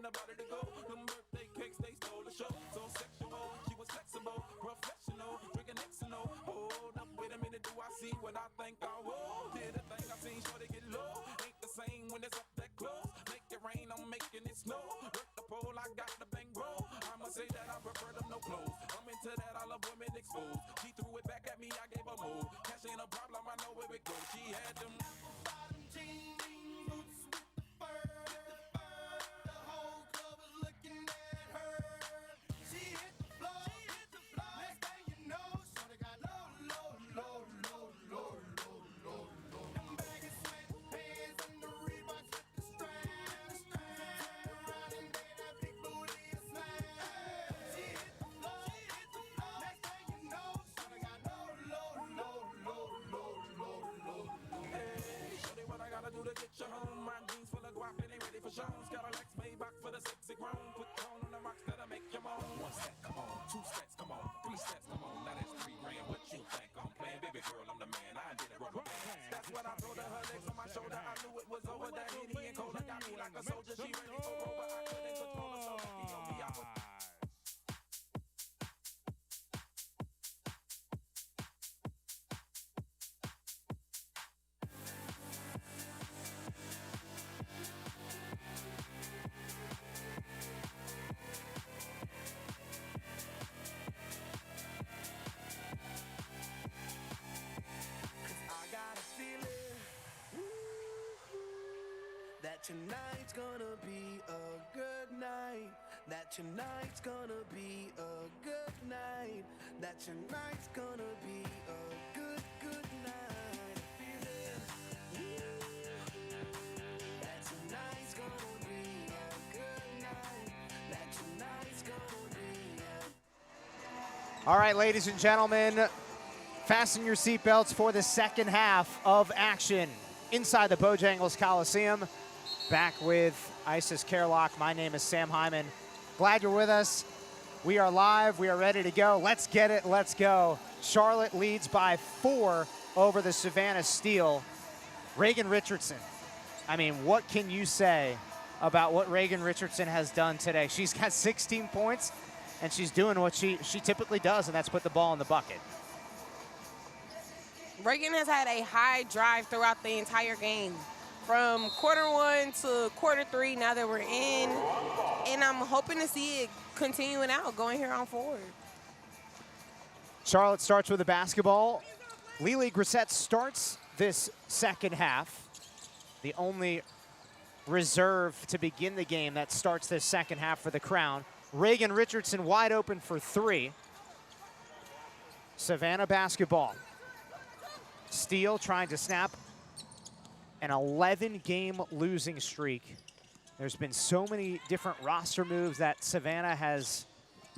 in the body to go. Them birthday cakes, they stole the show. So sexual, she was flexible, professional, drinking Xano. Hold up, wait a minute, do I see what I think I will? Did a thing I seen, sure to get low. Ain't the same when it's up that close. Make it rain, I'm making it snow. Work the pole, I got the bang roll. I'ma say that I prefer them no clothes. I'm into that, I love women exposed. She threw it back at me, I gave her move. Cash ain't a problem, I know where it goes. She had them bottom jeans, boots with the fur. The whole club was looking at her. She hit the floor, next thing you know, shorty got low. Them baggy sweatpants and the Reeboks with the straps. Turn around and gave that big booty a smash. She hit the floor, next thing you know, shorty got low. Hey, shorty, what I gotta do to get you home? My jeans full of guap and they ready for shows. Cadillacs made back for the sexy grown. Put tone on the rocks that'll make you moan. One step, come on. Two steps, come on. Three steps, come on. Now that's $3 grand. What you think I'm playing? Baby girl, I'm the man. I did it rubber band. That's what I told her. Her legs on my shoulder. I knew it was over. That Henny and Cola got me like a soldier. She ready for Rover. I couldn't control her. So lucky on me, I was. I got a feeling that tonight's gonna be a good night. That tonight's gonna be a good night. That tonight's gonna be a good night. Feeling that tonight's gonna be a good night. That tonight's gonna be a All right, ladies and gentlemen, fasten your seatbelts for the second half of action inside the Bojangles Coliseum. Back with Isis Kerlock. My name is Sam Hyman. Glad you're with us. We are live. We are ready to go. Let's get it. Let's go. Charlotte leads by 4 over the Savannah Steel. Reagan Richardson. I mean, what can you say about what Reagan Richardson has done today? She's got 16 points, and she's doing what she typically does, and that's put the ball in the bucket. Reagan has had a high drive throughout the entire game. From quarter 1 to quarter 3, now that we're in, and I'm hoping to see it continuing out, going here on forward. Charlotte starts with the basketball. Lily Grissett starts this second half. The only reserve to begin the game that starts this second half for the Crown. Reagan Richardson wide open for 3. Savannah basketball. Steel trying to snap an 11-game losing streak. There's been so many different roster moves that Savannah has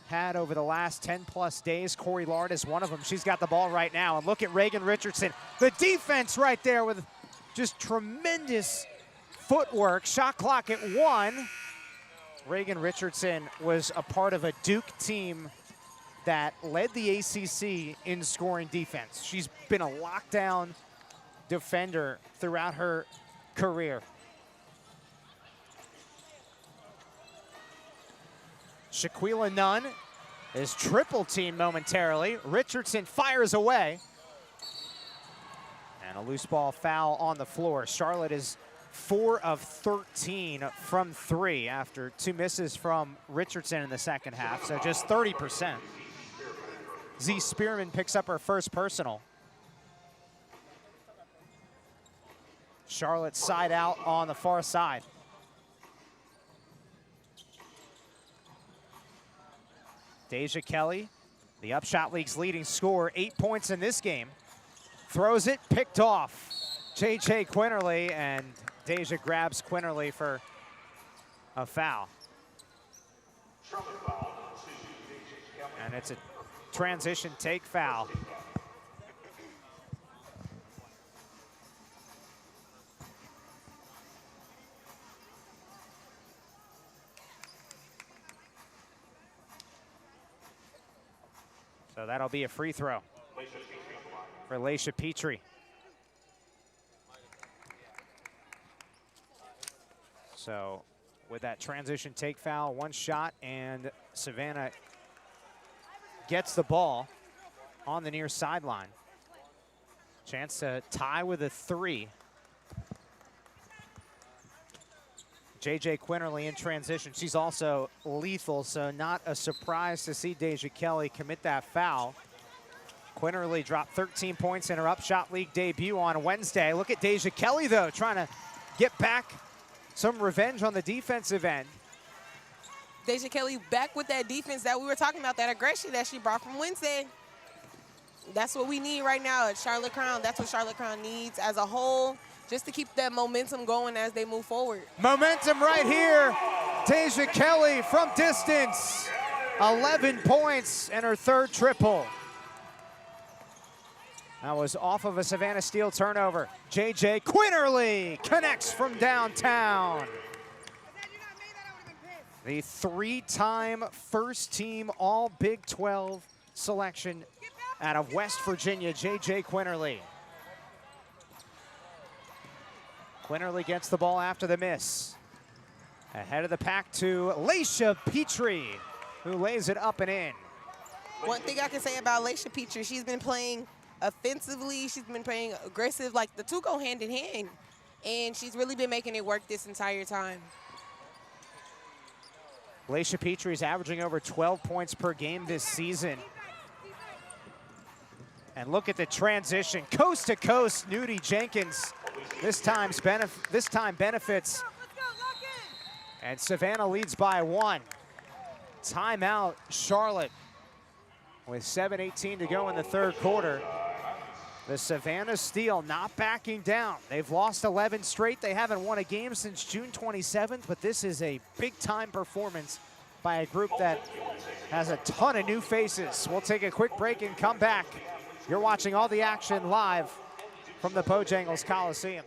had over the last 10-plus days. Corey Lard is one of them. She's got the ball right now. And look at Reagan Richardson. The defense right there with just tremendous footwork. Shot clock at 1. Reagan Richardson was a part of a Duke team that led the ACC in scoring defense. She's been a lockdown defender throughout her career. Shaquila Nunn is triple teamed momentarily. Richardson fires away. And a loose ball foul on the floor. Charlotte is 4 of 13 from 3 after 2 misses from Richardson in the second half, so just 30%. Z Spearman picks up her first personal. Charlotte side out on the far side. Deja Kelly, the UPSHOT League's leading scorer, 8 points in this game. Throws it, picked off. JJ Quinterly, and Deja grabs Quinterly for a foul. And it's a transition take foul. So that'll be a free throw for Laisha Petrie. So with that transition take foul, one shot, and Savannah gets the ball on the near sideline. Chance to tie with a 3. JJ Quinterly in transition. She's also lethal, so not a surprise to see Deja Kelly commit that foul. Quinterly dropped 13 points in her UPSHOT League debut on Wednesday. Look at Deja Kelly, though, trying to get back some revenge on the defensive end. Deja Kelly back with that defense that we were talking about, that aggression that she brought from Wednesday. That's what we need right now at Charlotte Crown. That's what Charlotte Crown needs as a whole, just to keep that momentum going as they move forward. Momentum right here. Deja Kelly from distance. 11 points and her 3rd triple. That was off of a Savannah Steel turnover. JJ Quinterly connects from downtown. The 3-time first-team All-Big 12 selection out of West Virginia, JJ Quinterly. Quinterly gets the ball after the miss. Ahead of the pack to Laisha Petrie, who lays it up and in. One thing I can say about Laisha Petrie, she's been playing offensively, she's been playing aggressive, like the two go hand in hand. And she's really been making it work this entire time. Laisha Petrie is averaging over 12 points per game this season. And look at the transition, coast to coast, Nudie Jenkins. This time benefits. And Savannah leads by 1. Timeout, Charlotte. With 7:18 to go in the 3rd quarter. The Savannah Steel not backing down. They've lost 11 straight. They haven't won a game since June 27th, but this is a big-time performance by a group that has a ton of new faces. We'll take a quick break and come back. You're watching all the action live from the Bojangles Coliseum.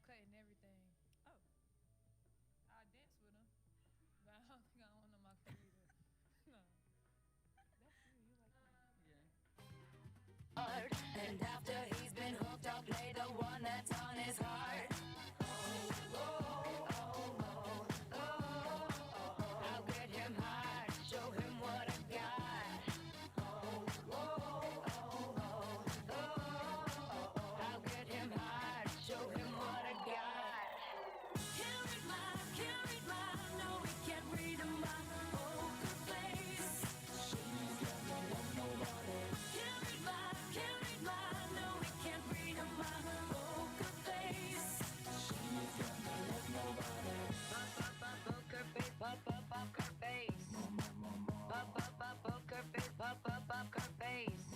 Cutting everything. Oh. I dance with him. But I don't think I want him on my computer. No. That's you. You like that. And after he's been hooked, I'll play the one that's on his heart. I'll get him hard, show him what I got. I'll get him hard, show him what I got. Can't read mine, no, we can't read him my poker face. She's got no love, nobody. Can't read mine, no, we can't read him my poker face. She's got no love, nobody. Poker face, poker face. Poker face, poker face.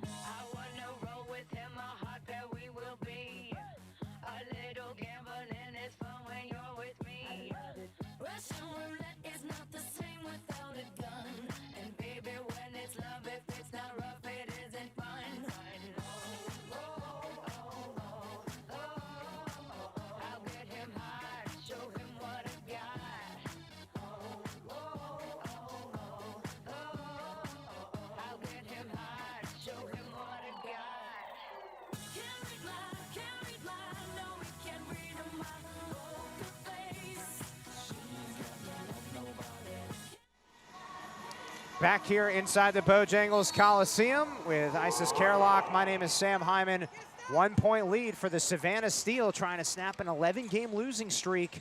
I wanna roll with him, a heart that we will be. A little gambling is fun when you're with me. Russian roulette is not the same without a gun. And baby, when it's love, if it's not rough, it isn't fun. I'll get him hard, show him what I got. I'll get him hard, show him what I got. Can't read mine, no, we can't read him my poker face. She's got no love, nobody. Back here inside the Bojangles Coliseum with Isis Kerlock. My name is Sam Hyman. 1-point lead for the Savannah Steel, trying to snap an 11-game losing streak.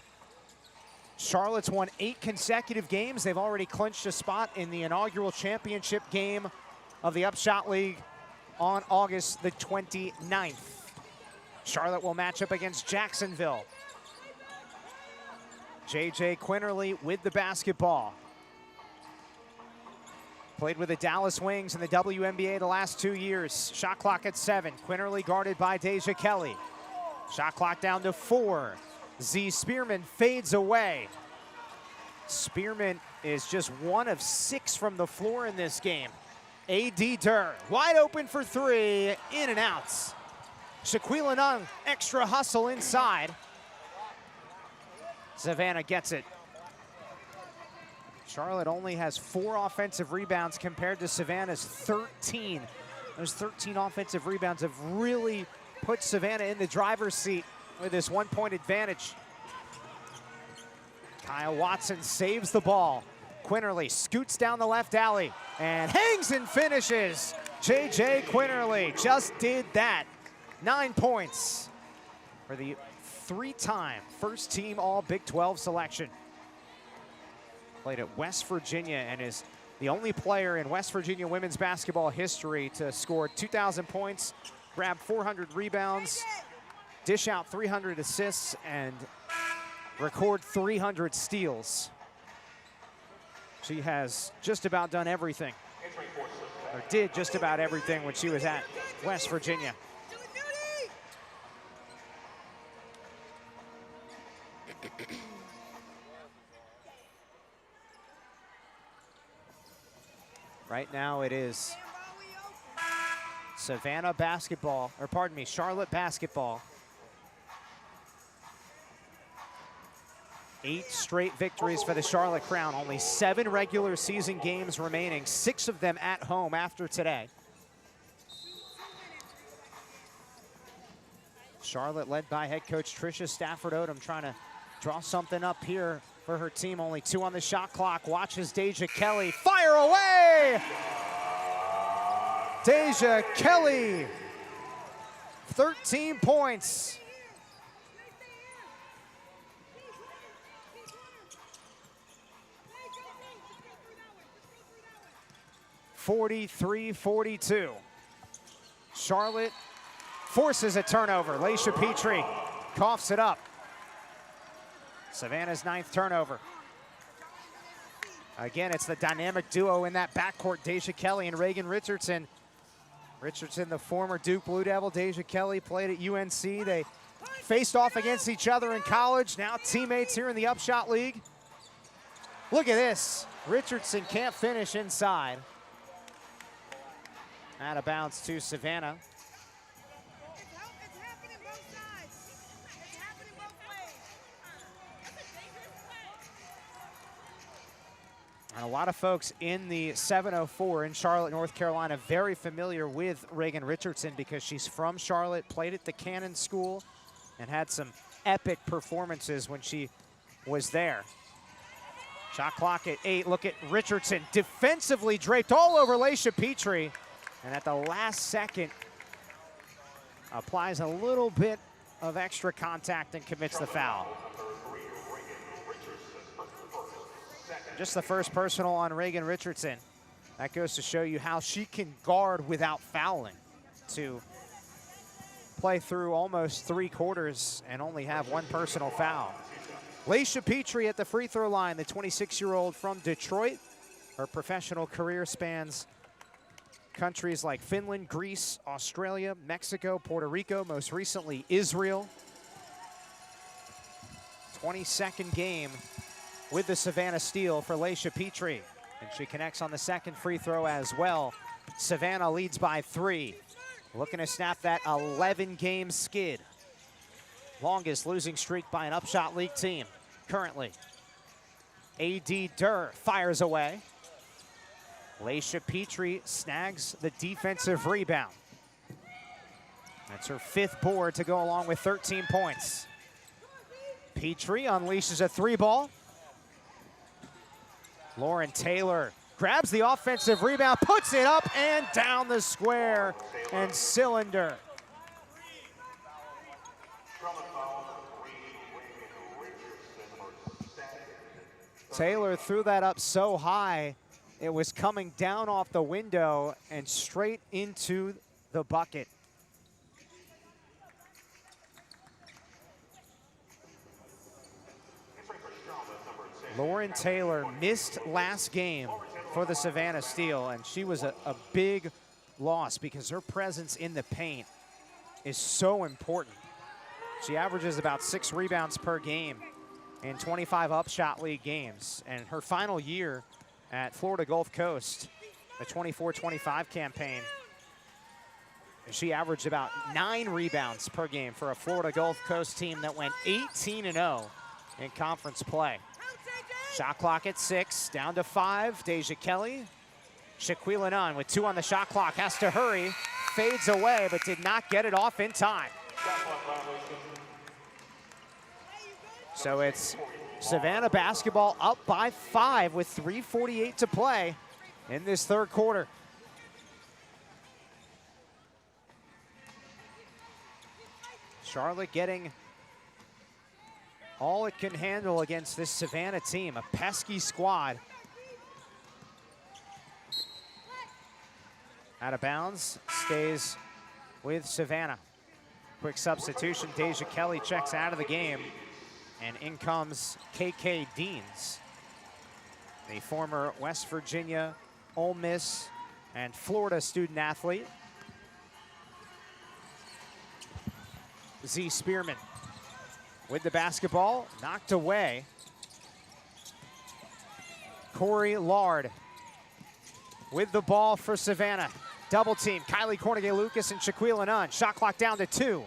Charlotte's won 8 consecutive games. They've already clinched a spot in the inaugural championship game of the UPSHOT League on August the 29th. Charlotte will match up against Jacksonville. JJ Quinterly with the basketball. Played with the Dallas Wings in the WNBA the last 2 years. Shot clock at 7. Quinterly guarded by Deja Kelly. Shot clock down to 4. Z Spearman fades away. Spearman is just 1 of 6 from the floor in this game. A.D. Durr, wide open for 3, in and out. Shaquila Nung, extra hustle inside. Savannah gets it. Charlotte only has 4 offensive rebounds compared to Savannah's 13. Those 13 offensive rebounds have really put Savannah in the driver's seat with this 1-point advantage. Kyle Watson saves the ball. Quinterly scoots down the left alley and hangs and finishes. JJ Quinterly just did that. 9 points for the 3-time first-team All-Big 12 selection. Played at West Virginia and is the only player in West Virginia women's basketball history to score 2,000 points, grab 400 rebounds, dish out 300 assists, and record 300 steals. She has just about done everything, or did just about everything when she was at West Virginia. Right now it is Savannah basketball, or pardon me, Charlotte basketball. 8 straight victories for the Charlotte Crown. Only 7 regular season games remaining, 6 of them at home after today. Charlotte led by head coach Tricia Stafford Odom, trying to draw something up here for her team. Only 2 on the shot clock. Watches Deja Kelly fire away. Deja Kelly, 13 points. (43-42). Charlotte forces a turnover. Laisha Petrie coughs it up. Savannah's 9th turnover. Again, it's the dynamic duo in that backcourt, Deja Kelly and Reagan Richardson. Richardson, the former Duke Blue Devil. Deja Kelly played at UNC. They faced off against each other in college. Now teammates here in the UPSHOT League. Look at this. Richardson can't finish inside. Out of bounds to Savannah. And a lot of folks in the 704 in Charlotte, North Carolina, very familiar with Reagan Richardson because she's from Charlotte, played at the Cannon School, and had some epic performances when she was there. Shot clock at 8. Look at Richardson, defensively draped all over Laisha Petrie. And at the last second, applies a little bit of extra contact and commits the foul. Just the first personal on Reagan Richardson. That goes to show you how she can guard without fouling, to play through almost 3 quarters and only have 1 personal foul. Laisha Petrie at the free throw line, the 26-year-old from Detroit. Her professional career spans countries like Finland, Greece, Australia, Mexico, Puerto Rico, most recently Israel. 22nd game with the Savannah Steel for Laisha Petrie. And she connects on the 2nd free throw as well. Savannah leads by 3. Looking to snap that 11-game skid. Longest losing streak by an UPSHOT League team currently. A.D. Durr fires away. Laisha Petrie snags the defensive rebound. That's her 5th board to go along with 13 points. Petrie unleashes a 3-ball. Lauren Taylor grabs the offensive rebound, puts it up and down the square, and cylinder. Taylor threw that up so high, it was coming down off the window and straight into the bucket. Lauren Taylor missed last game for the Savannah Steel, and she was a big loss because her presence in the paint is so important. She averages about 6 rebounds per game in 25 UPSHOT League games. And her final year at Florida Gulf Coast, the 24-25 campaign, she averaged about 9 rebounds per game for a Florida Gulf Coast team that went 18-0 in conference play. Shot clock at 6, down to 5. Deja Kelly. Shaquila Nunn with 2 on the shot clock, has to hurry, fades away, but did not get it off in time. So it's Savannah basketball up by 5 with 3:48 to play in this third quarter. Charlotte getting all it can handle against this Savannah team, a pesky squad. Out of bounds, stays with Savannah. Quick substitution, Deja Kelly checks out of the game, and in comes KK Deans, the former West Virginia, Ole Miss, and Florida student athlete. Z Spearman with the basketball, knocked away. Corey Lard with the ball for Savannah. Double team, Kylie Cornegay-Lucas and Shaquila Nunn. Shot clock down to 2.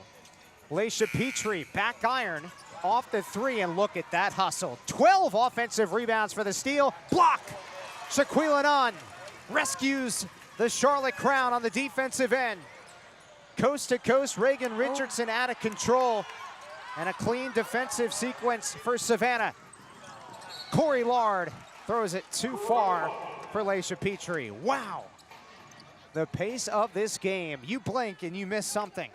Laisha Petrie, back iron, off the 3, and look at that hustle. 12 offensive rebounds for the Steel. Block! Shaquila Nunn rescues the Charlotte Crown on the defensive end. Coast to coast, Reagan Richardson out of control. And a clean defensive sequence for Savannah. Corey Lard throws it too far for Laisha Petrie. Wow. The pace of this game. You blink and you miss something.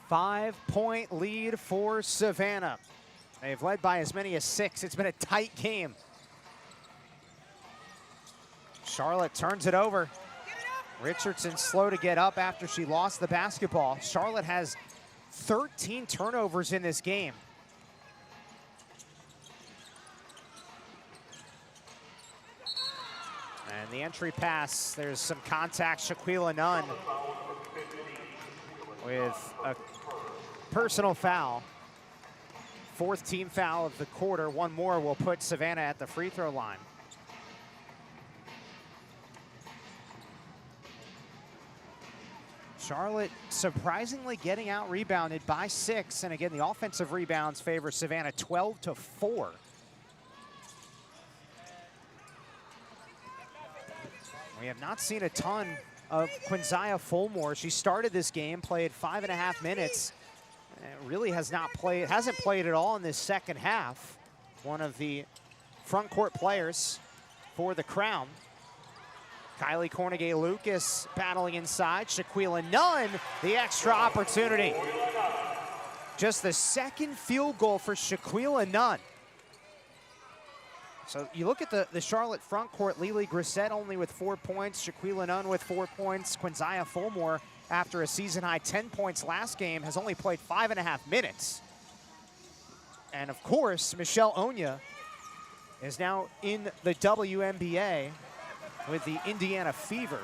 Five-point lead for Savannah. They've led by as many as 6. It's been a tight game. Charlotte turns it over. Richardson slow to get up after she lost the basketball. Charlotte has 13 turnovers in this game. And the entry pass, there's some contact. Shaquila Nunn with a personal foul. 4th team foul of the quarter. One more will put Savannah at the free throw line. Charlotte surprisingly getting out rebounded by 6. And again, the offensive rebounds favor Savannah 12-4. We have not seen a ton of Quinzia Fulmore. She started this game, played 5.5 minutes. And really hasn't played at all in this second half. One of the front court players for the Crown. Kylie Cornegay-Lucas battling inside. Shaquila Nunn, the extra opportunity. Just the 2nd field goal for Shaquila Nunn. So you look at the Charlotte front court, Lily Grissett only with 4 points, Shaquila Nunn with 4 points, Quinzia Fulmore after a season-high 10 points last game has only played 5.5 minutes. And of course, Michelle Onya is now in the WNBA with the Indiana Fever.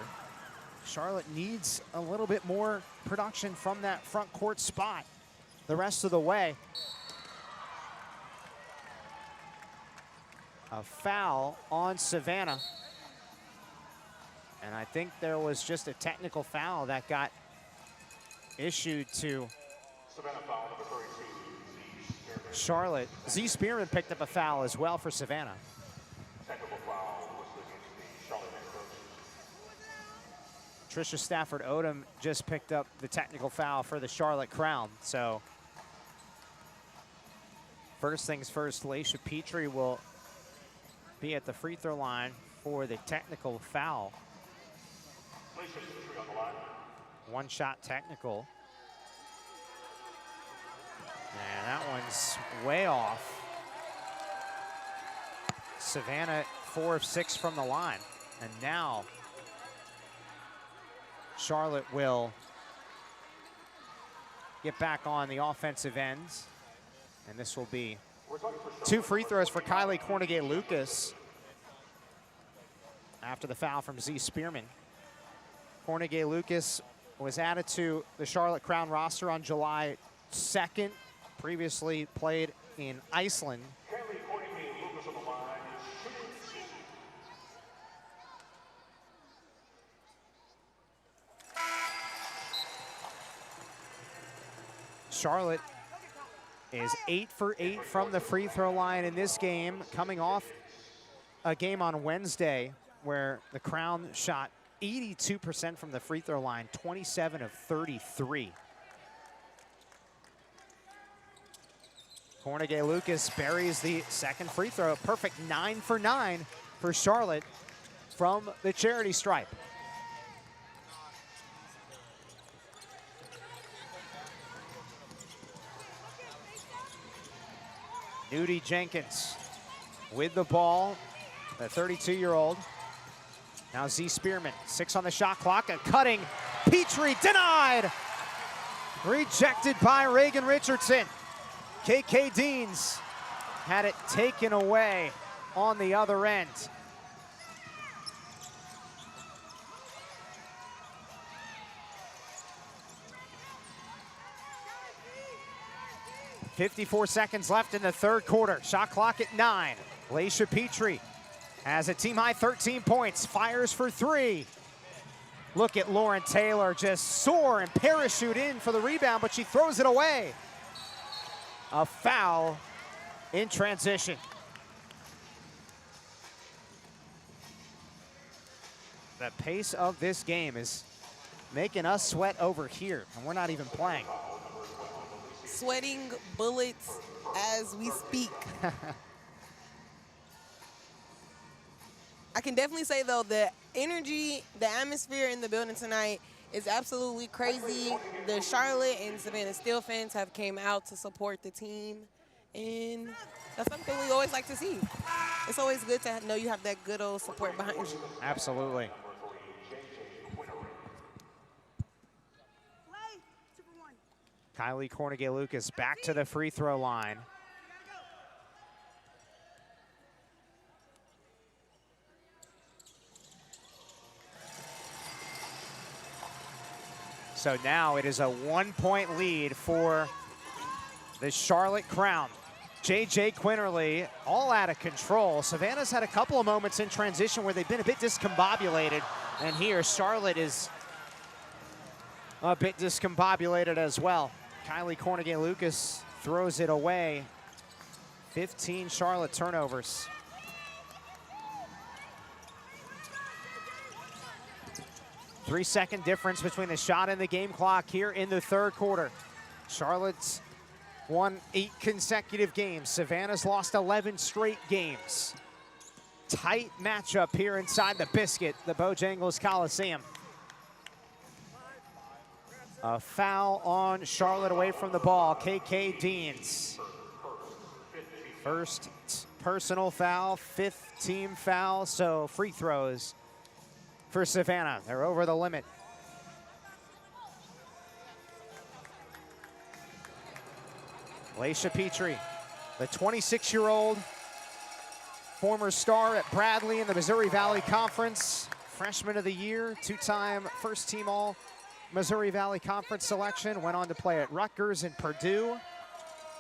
Charlotte needs a little bit more production from that front court spot the rest of the way. A foul on Savannah. And I think there was just a technical foul that got issued to Charlotte. Z Spearman picked up a foul as well for Savannah. Trisha Stafford Odom just picked up the technical foul for the Charlotte Crown. So first things first, Laisha Petrie will be at the free throw line for the technical foul. 1 shot technical. And that one's way off. Savannah 4 of 6 from the line. And now Charlotte will get back on the offensive ends. And this will be 2 free throws for Kylie Cornegay-Lucas after the foul from Z Spearman. Cornegay-Lucas was added to the Charlotte Crown roster on July 2nd, previously played in Iceland. Charlotte is 8 for 8 from the free throw line in this game, coming off a game on Wednesday where the Crown shot 82% from the free throw line, 27 of 33. Cornegay-Lucas buries the second free throw. Perfect 9 for 9 for Charlotte from the charity stripe. Nudie Jenkins with the ball, the 32-year-old. Now Z Spearman, 6 on the shot clock, and cutting. Petrie denied. Rejected by Reagan Richardson. KK Deans had it taken away on the other end. .54 seconds left in the third quarter. Shot clock at 9. Laisha Petrie has a team-high 13 points, fires for 3. Look at Lauren Taylor just soar and parachute in for the rebound, but she throws it away. A foul in transition. The pace of this game is making us sweat over here, and we're not even playing. Sweating bullets as we speak. I can definitely say, though, the energy, the atmosphere in the building tonight is absolutely crazy. The Charlotte and Savannah Steel fans have came out to support the team, and that's something we always like to see. It's always good to know you have that good old support behind you. Absolutely. Kylie Cornegay-Lucas back to the free throw line. So now it is a 1-point lead for the Charlotte Crown. JJ Quinterly all out of control. Savannah's had a couple of moments in transition where they've been a bit discombobulated. And here Charlotte is a bit discombobulated as well. Kylie Cornegay-Lucas throws it away. 15 Charlotte turnovers. Three-second difference between the shot and the game clock here in the third quarter. Charlotte's won 8 consecutive games. Savannah's lost 11 straight games. Tight matchup here inside the biscuit, the Bojangles Coliseum. A foul on Charlotte away from the ball. KK Deans. First personal foul, 5th team foul, so free throws for Savannah. They're over the limit. Laisha Petrie, the 26-year-old former star at Bradley in the Missouri Valley Conference, freshman of the year, 2-time first-team all Missouri Valley Conference selection, went on to play at Rutgers and Purdue.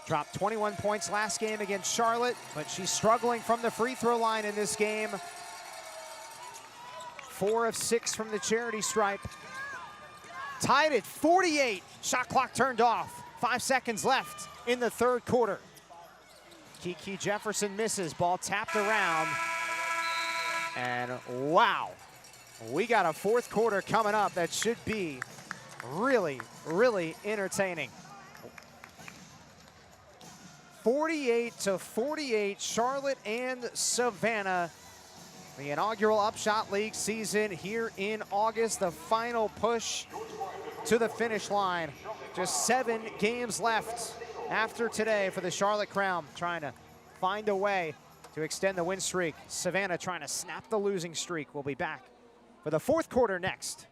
Dropped 21 points last game against Charlotte, but she's struggling from the free throw line in this game. 4 of 6 from the charity stripe. Tied at 48. Shot clock turned off. 5 seconds left in the third quarter. Kiki Jefferson misses. Ball tapped around. And wow, we got a fourth quarter coming up that should be really, really entertaining. 48-48, Charlotte and Savannah. The inaugural UPSHOT League season here in August. The final push to the finish line. Just 7 games left after today for the Charlotte Crown, trying to find a way to extend the win streak. Savannah trying to snap the losing streak. We'll be back for the fourth quarter next.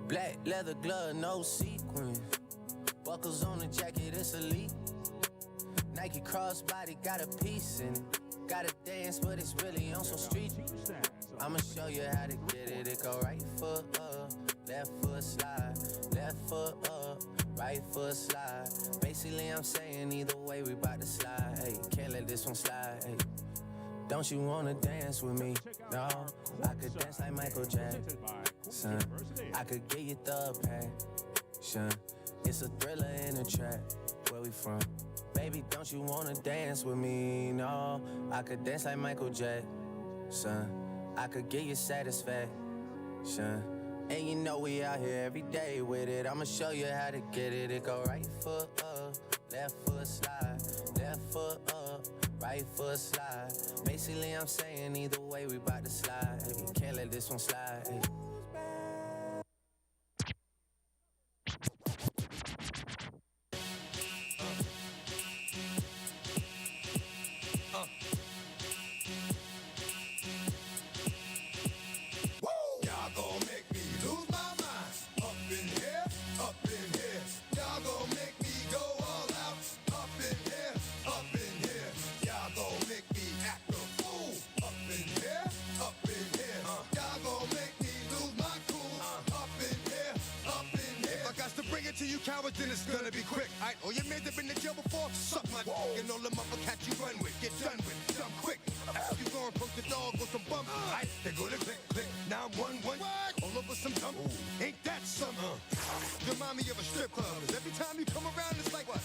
Black leather glove, no sequins. Buckles on the jacket, it's elite. Nike crossbody got a piece in it. Gotta dance, but it's really on some street. I'ma show you how to get it. It go right foot up, left foot slide, left foot up, right foot slide. Basically, I'm saying either way, we bout to slide. Hey, can't let this one slide. Hey, don't you wanna dance with me? No, I could dance like Michael Jackson. I could get you the passion. It's a thriller in the track. Where we from? Baby, don't you wanna dance with me? No, I could dance like Michael Jackson. I could get you satisfaction. And you know we out here every day with it. I'ma show you how to get it. It go right foot up, left foot slide, left foot up, right foot slide. Basically, I'm saying either way, we bout to slide. Hey, can't let this one slide. Hey. Then it's gonna be quick. Alright, all your men have been in jail before, suck my dick and all them other cats you run with. Get done with, done quick. You gonna poke the dog with some bump. Alright, they go to click, click. 911, all over some dump. Ain't that something? Remind me of a strip club. 'Cause every time you come around, it's like what?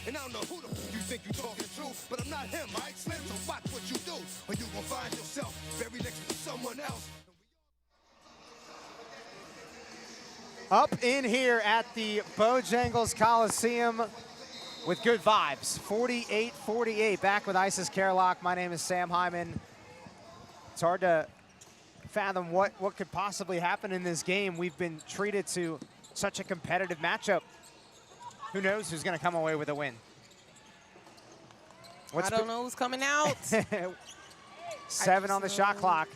And I don't know who the f you think you talking to, but I'm not him, alright, Slim? So watch what you do, or you gonna find yourself buried next to someone else. Up in here at the Bojangles Coliseum with good vibes. 48-48, back with Isis Kerlock. My name is Sam Hyman. It's hard to fathom what could possibly happen in this game. We've been treated to such a competitive matchup. Who knows who's going to come away with a win? I don't know who's coming out. 7 on the shot clock.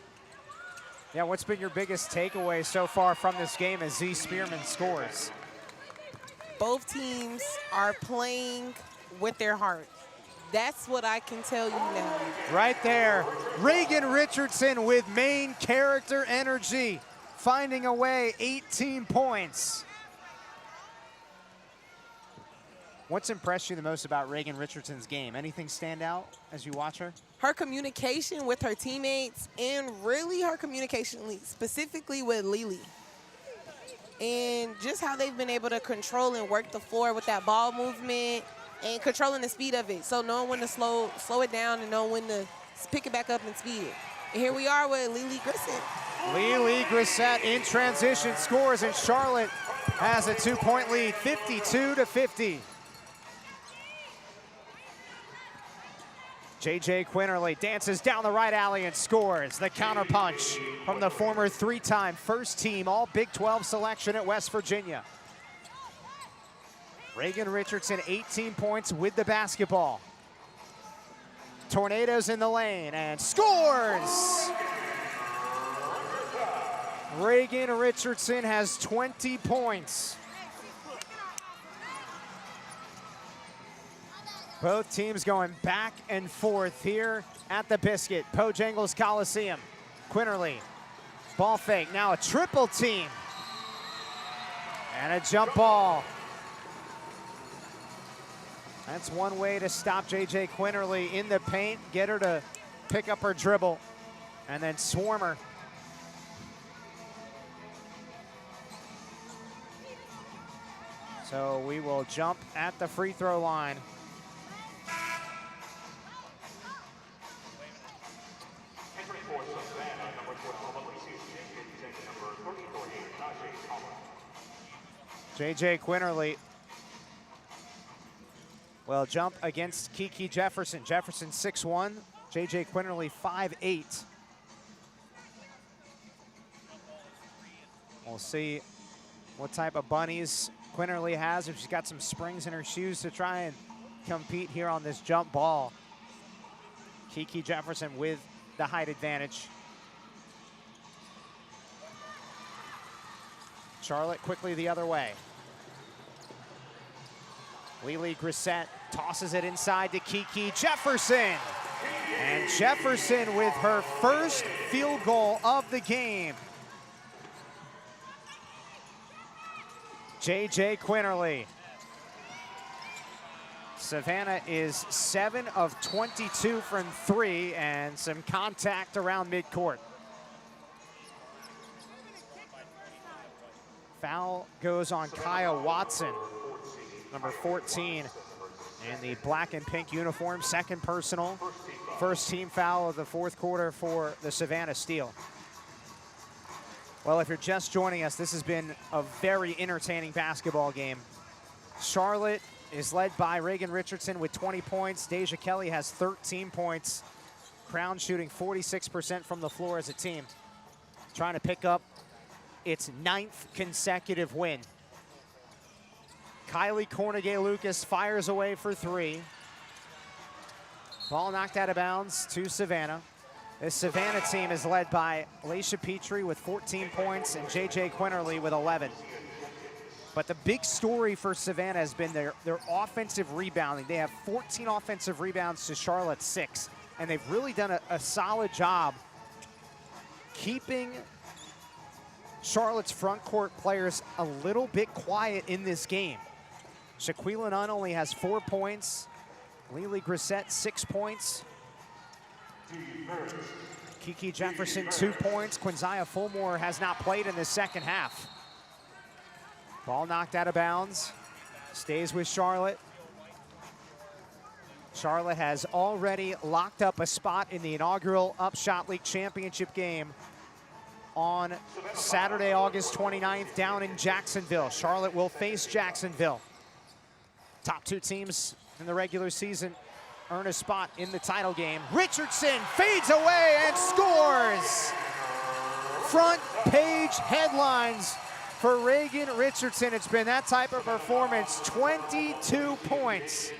Yeah, what's been your biggest takeaway so far from this game as Z Spearman scores? Both teams are playing with their heart. That's what I can tell you now. Right there, Reagan Richardson with main character energy, finding a way, 18 points. What's impressed you the most about Reagan Richardson's game? Anything stand out as you watch her? Her communication with her teammates and really her communication specifically with Lily. And just how they've been able to control and work the floor with that ball movement and controlling the speed of it. So knowing when to slow it down and knowing when to pick it back up and speed it. And here we are with Lily Grissett. Lily Grissett in transition scores, and Charlotte has a 2-point lead, 52-50. J.J. Quinterly dances down the right alley and scores. The counterpunch from the former 3-time first-team All Big 12 selection at West Virginia. Reagan Richardson, 18 points with the basketball. Tornadoes in the lane and scores! Reagan Richardson has 20 points. Both teams going back and forth here at the Biscuit. Bojangles Coliseum. Quinterly, ball fake, now a triple team. And a jump ball. That's one way to stop J.J. Quinterly in the paint, get her to pick up her dribble, and then swarm her. So we will jump at the free throw line. J.J. Quinterly will jump against Kiki Jefferson. Jefferson 6'1", J.J. Quinterly 5'8". We'll see what type of bunnies Quinterly has, if she's got some springs in her shoes to try and compete here on this jump ball. Kiki Jefferson with the height advantage. Charlotte quickly the other way. Lily Grissett tosses it inside to Kiki Jefferson. And Jefferson with her first field goal of the game. JJ Quinterly. Savannah is 7 of 22 from 3 and some contact around midcourt. Foul goes on Kaya Watson, number 14, in the black and pink uniform. Second personal, first team foul of the fourth quarter for the Savannah Steel. Well, if you're just joining us, this has been a very entertaining basketball game. Charlotte is led by Reagan Richardson with 20 points. Deja Kelly has 13 points. Crown shooting 46% from the floor as a team. Trying to pick up its 9th consecutive win. Kylie Cornegay-Lucas fires away for 3. Ball knocked out of bounds to Savannah. This Savannah team is led by Laisha Petrie with 14 points and JJ Quinterly with 11. But the big story for Savannah has been their offensive rebounding. They have 14 offensive rebounds to Charlotte's 6, and they've really done a solid job keeping Charlotte's front court players a little bit quiet in this game. Shaquila Nunn only has 4 points. Lily Grissett, 6 points. Kiki Jefferson, 2 points. Quinzaya Fulmore has not played in the second half. Ball knocked out of bounds. Stays with Charlotte. Charlotte has already locked up a spot in the inaugural UPSHOT League championship game on Saturday, August 29th, down in Jacksonville. Charlotte will face Jacksonville. Top 2 teams in the regular season earn a spot in the title game. Richardson fades away and scores! Front page headlines for Reagan Richardson. It's been that type of performance, 22 points.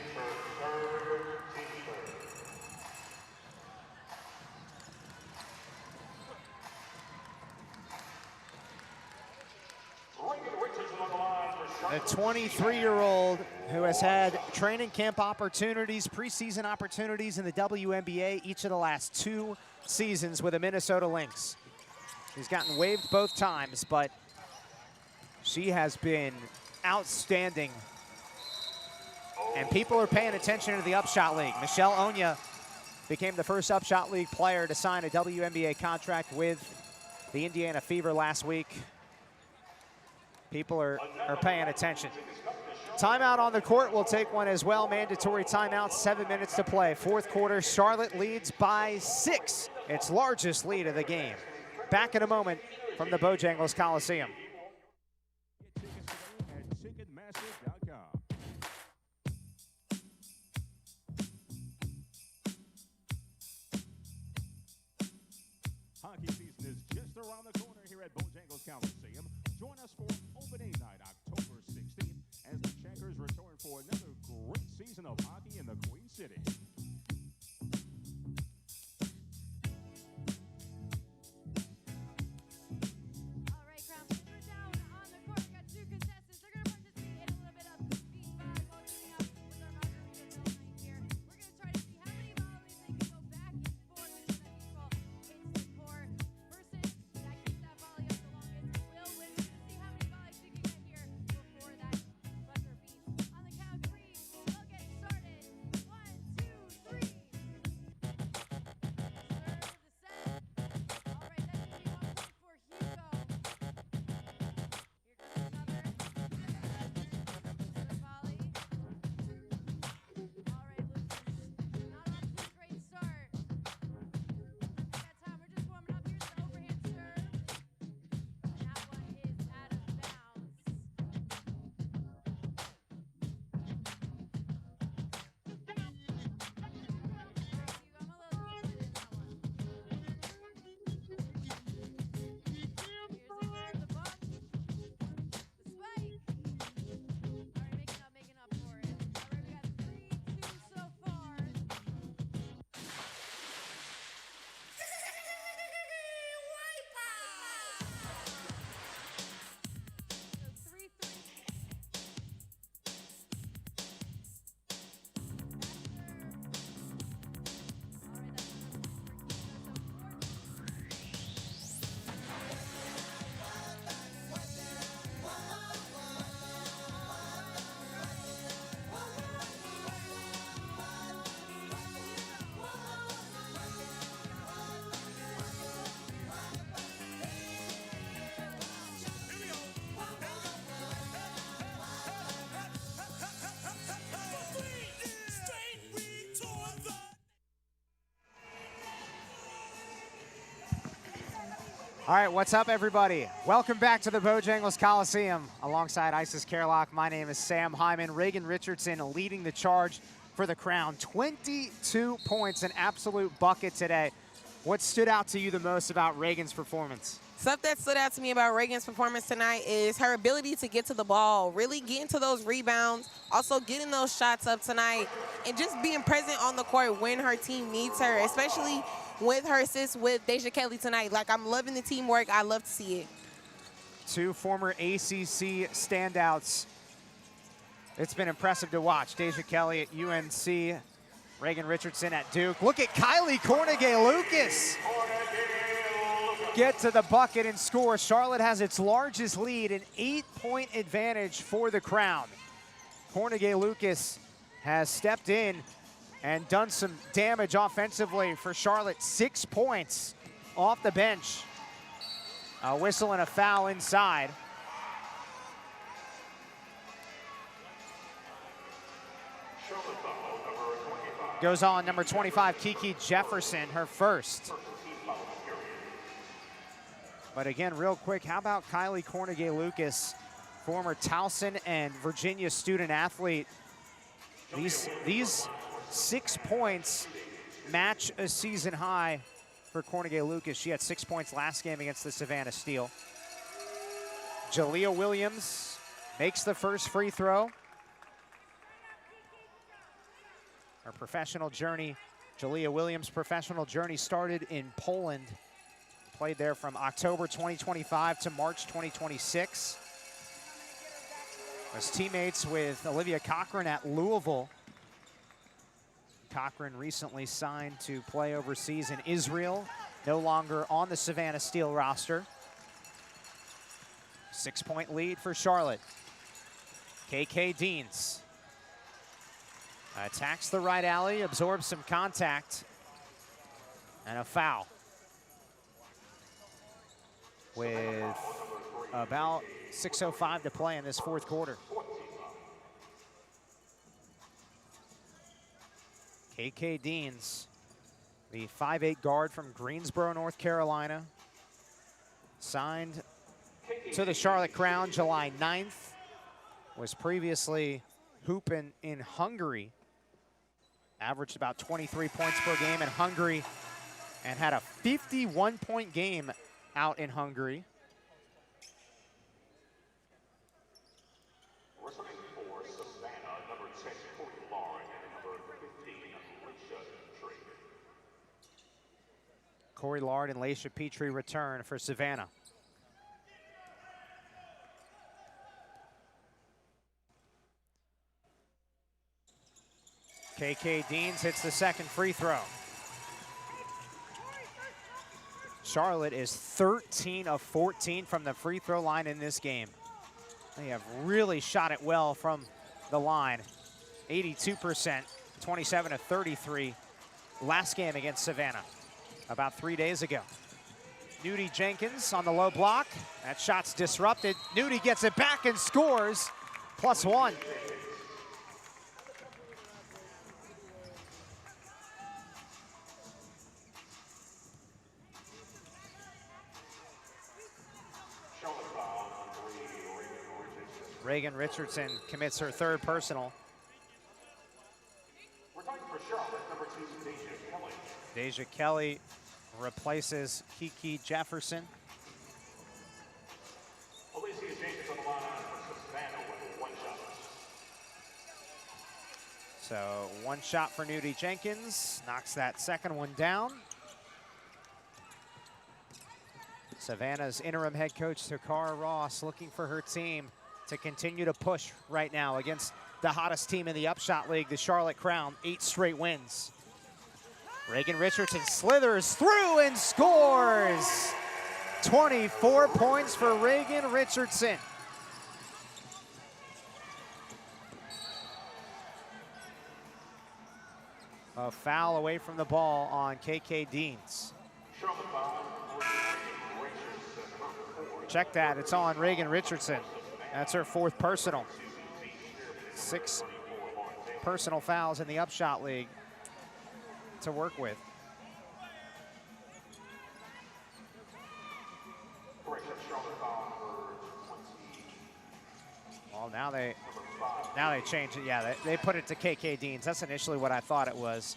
The 23-year-old who has had training camp opportunities, preseason opportunities in the WNBA each of the last 2 seasons with the Minnesota Lynx. She's gotten waived both times, but she has been outstanding. And people are paying attention to the UPSHOT League. Michelle Onya became the first UPSHOT League player to sign a WNBA contract with the Indiana Fever last week. People are paying attention. Timeout on the court. We'll take one as well. Mandatory timeout, 7 minutes to play. Fourth quarter, Charlotte leads by 6. Its largest lead of the game. Back in a moment from the Bojangles Coliseum. Hockey season is just around the corner here at Bojangles Coliseum. Join us for opening night, October 16th, as the Checkers return for another great season of hockey in the Queen City. All right, Crown Prince, we're down on the court. We got 2 contestants. They're going to participate in a little bit of beach volleyball, keeping up with our margarita drill night here. We're going to try to see how many volleys they can go back and forth into the beach ball. It's the core person that keeps that volley up the longest will All right, what's up, everybody? Welcome back to the Bojangles Coliseum. Alongside Isis Kerlock, my name is Sam Hyman. Reagan Richardson leading the charge for the Crown. 22 points, an absolute bucket today. What stood out to you the most about Reagan's performance? Stuff that stood out to me about Reagan's performance tonight is her ability to get to the ball, really getting to those rebounds, also getting those shots up tonight, and just being present on the court when her team needs her, especially with her assist with Deja Kelly tonight. Like, I'm loving the teamwork. I love to see it. Two former ACC standouts. It's been impressive to watch. Deja Kelly at UNC, Reagan Richardson at Duke. Look at Kylie Cornegay-Lucas get to the bucket and score. Charlotte has its largest lead, an 8-point advantage for the Crown. Cornegay-Lucas has stepped in and done some damage offensively for Charlotte. 6 points off the bench. A whistle and a foul inside. Goes on, number 25, Kiki Jefferson, her first. But again, real quick, how about Kylie Cornegay-Lucas, former Towson and Virginia student athlete? These 6 points match a season high for Cornegay-Lucas. She had 6 points last game against the Savannah Steel. Jalea Williams makes the first free throw. Her professional journey, Jalea Williams' professional journey started in Poland. Played there from October 2025 to March 2026. Was teammates with Olivia Cochran at Louisville. Cochran recently signed to play overseas in Israel, no longer on the Savannah Steel roster. 6-point lead for Charlotte. KK Deans attacks the right alley, absorbs some contact, and a foul. With about 6:05 to play in this fourth quarter. KK Deans, the 5'8" guard from Greensboro, North Carolina, signed to the Charlotte Crown July 9th, was previously hooping in Hungary, averaged about 23 points per game in Hungary, and had a 51-point game out in Hungary. Wrestling for Savannah, number 10, Corey Lard, and number 15, Alicia Petrie. Corey Lard and Laisha Petrie return for Savannah. KK Deans hits the second free throw. Charlotte is 13 of 14 from the free throw line in this game. They have really shot it well from the line. 82%, 27 of 33 last game against Savannah about 3 days ago. Nudie Jenkins on the low block. That shot's disrupted. Nudie gets it back and scores. +1. Reagan Richardson commits her third personal. We're talking for Charlotte, number 2, Deja Kelly. Deja Kelly replaces Kiki Jefferson. Alicia Jenkins on the line for Savannah with 1 shot. So 1 shot for Nudie Jenkins, knocks that second one down. Savannah's interim head coach, Takara Ross, looking for her team to continue to push right now against the hottest team in the UPSHOT League, the Charlotte Crown, 8 straight wins. Reagan Richardson slithers through and scores. 24 points for Reagan Richardson. A foul away from the ball on KK Deans. Check that, it's on Reagan Richardson. That's her 4th personal. 6 personal fouls in the UPSHOT League to work with. Well, now they changed it. Yeah, they put it to KK Deans. That's initially what I thought it was.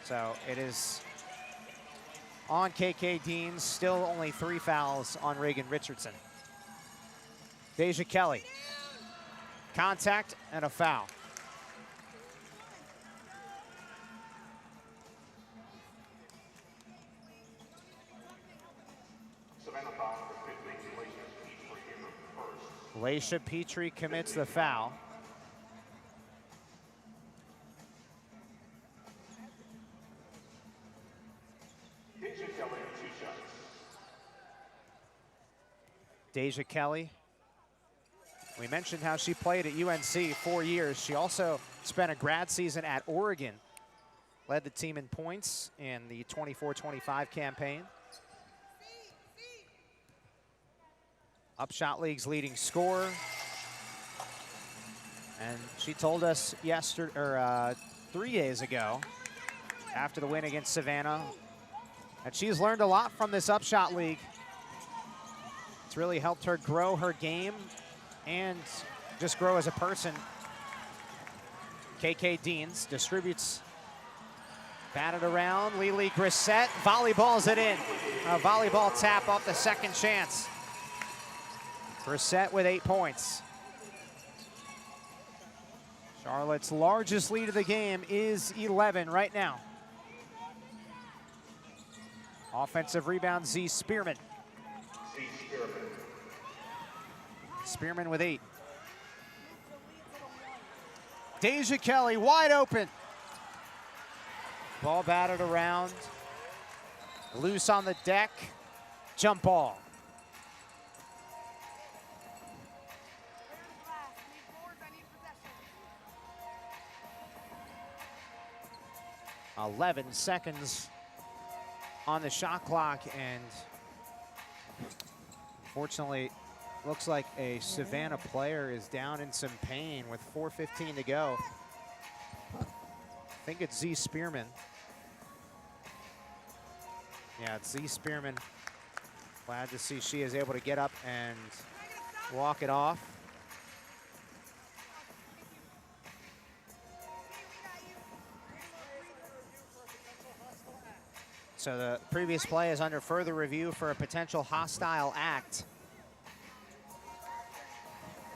So it is on KK Deans. Still only 3 fouls on Reagan Richardson. Deja Kelly. Contact and a foul. Laisha Petrie commits the foul. Deja Kelly. We mentioned how she played at UNC 4 years. She also spent a grad season at Oregon. Led the team in points in the 24-25 campaign. UPSHOT League's leading scorer. And she told us 3 days ago, after the win against Savannah, that she's learned a lot from this UPSHOT League. It's really helped her grow her game and just grow as a person. KK Deans distributes, batted around. Lily Grissett volleyballs it in. A volleyball tap off the second chance. Grissett with 8 points. Charlotte's largest lead of the game is 11 right now. Offensive rebound, Z Spearman. Spearman with 8. Deja Kelly wide open. Ball batted around. Loose on the deck. Jump ball. .11 seconds on the shot clock, and unfortunately, looks like a Savannah player is down in some pain with 4:15 to go. I think it's Z Spearman. Yeah, it's Z Spearman. Glad to see she is able to get up and walk it off. So the previous play is under further review for a potential hostile act.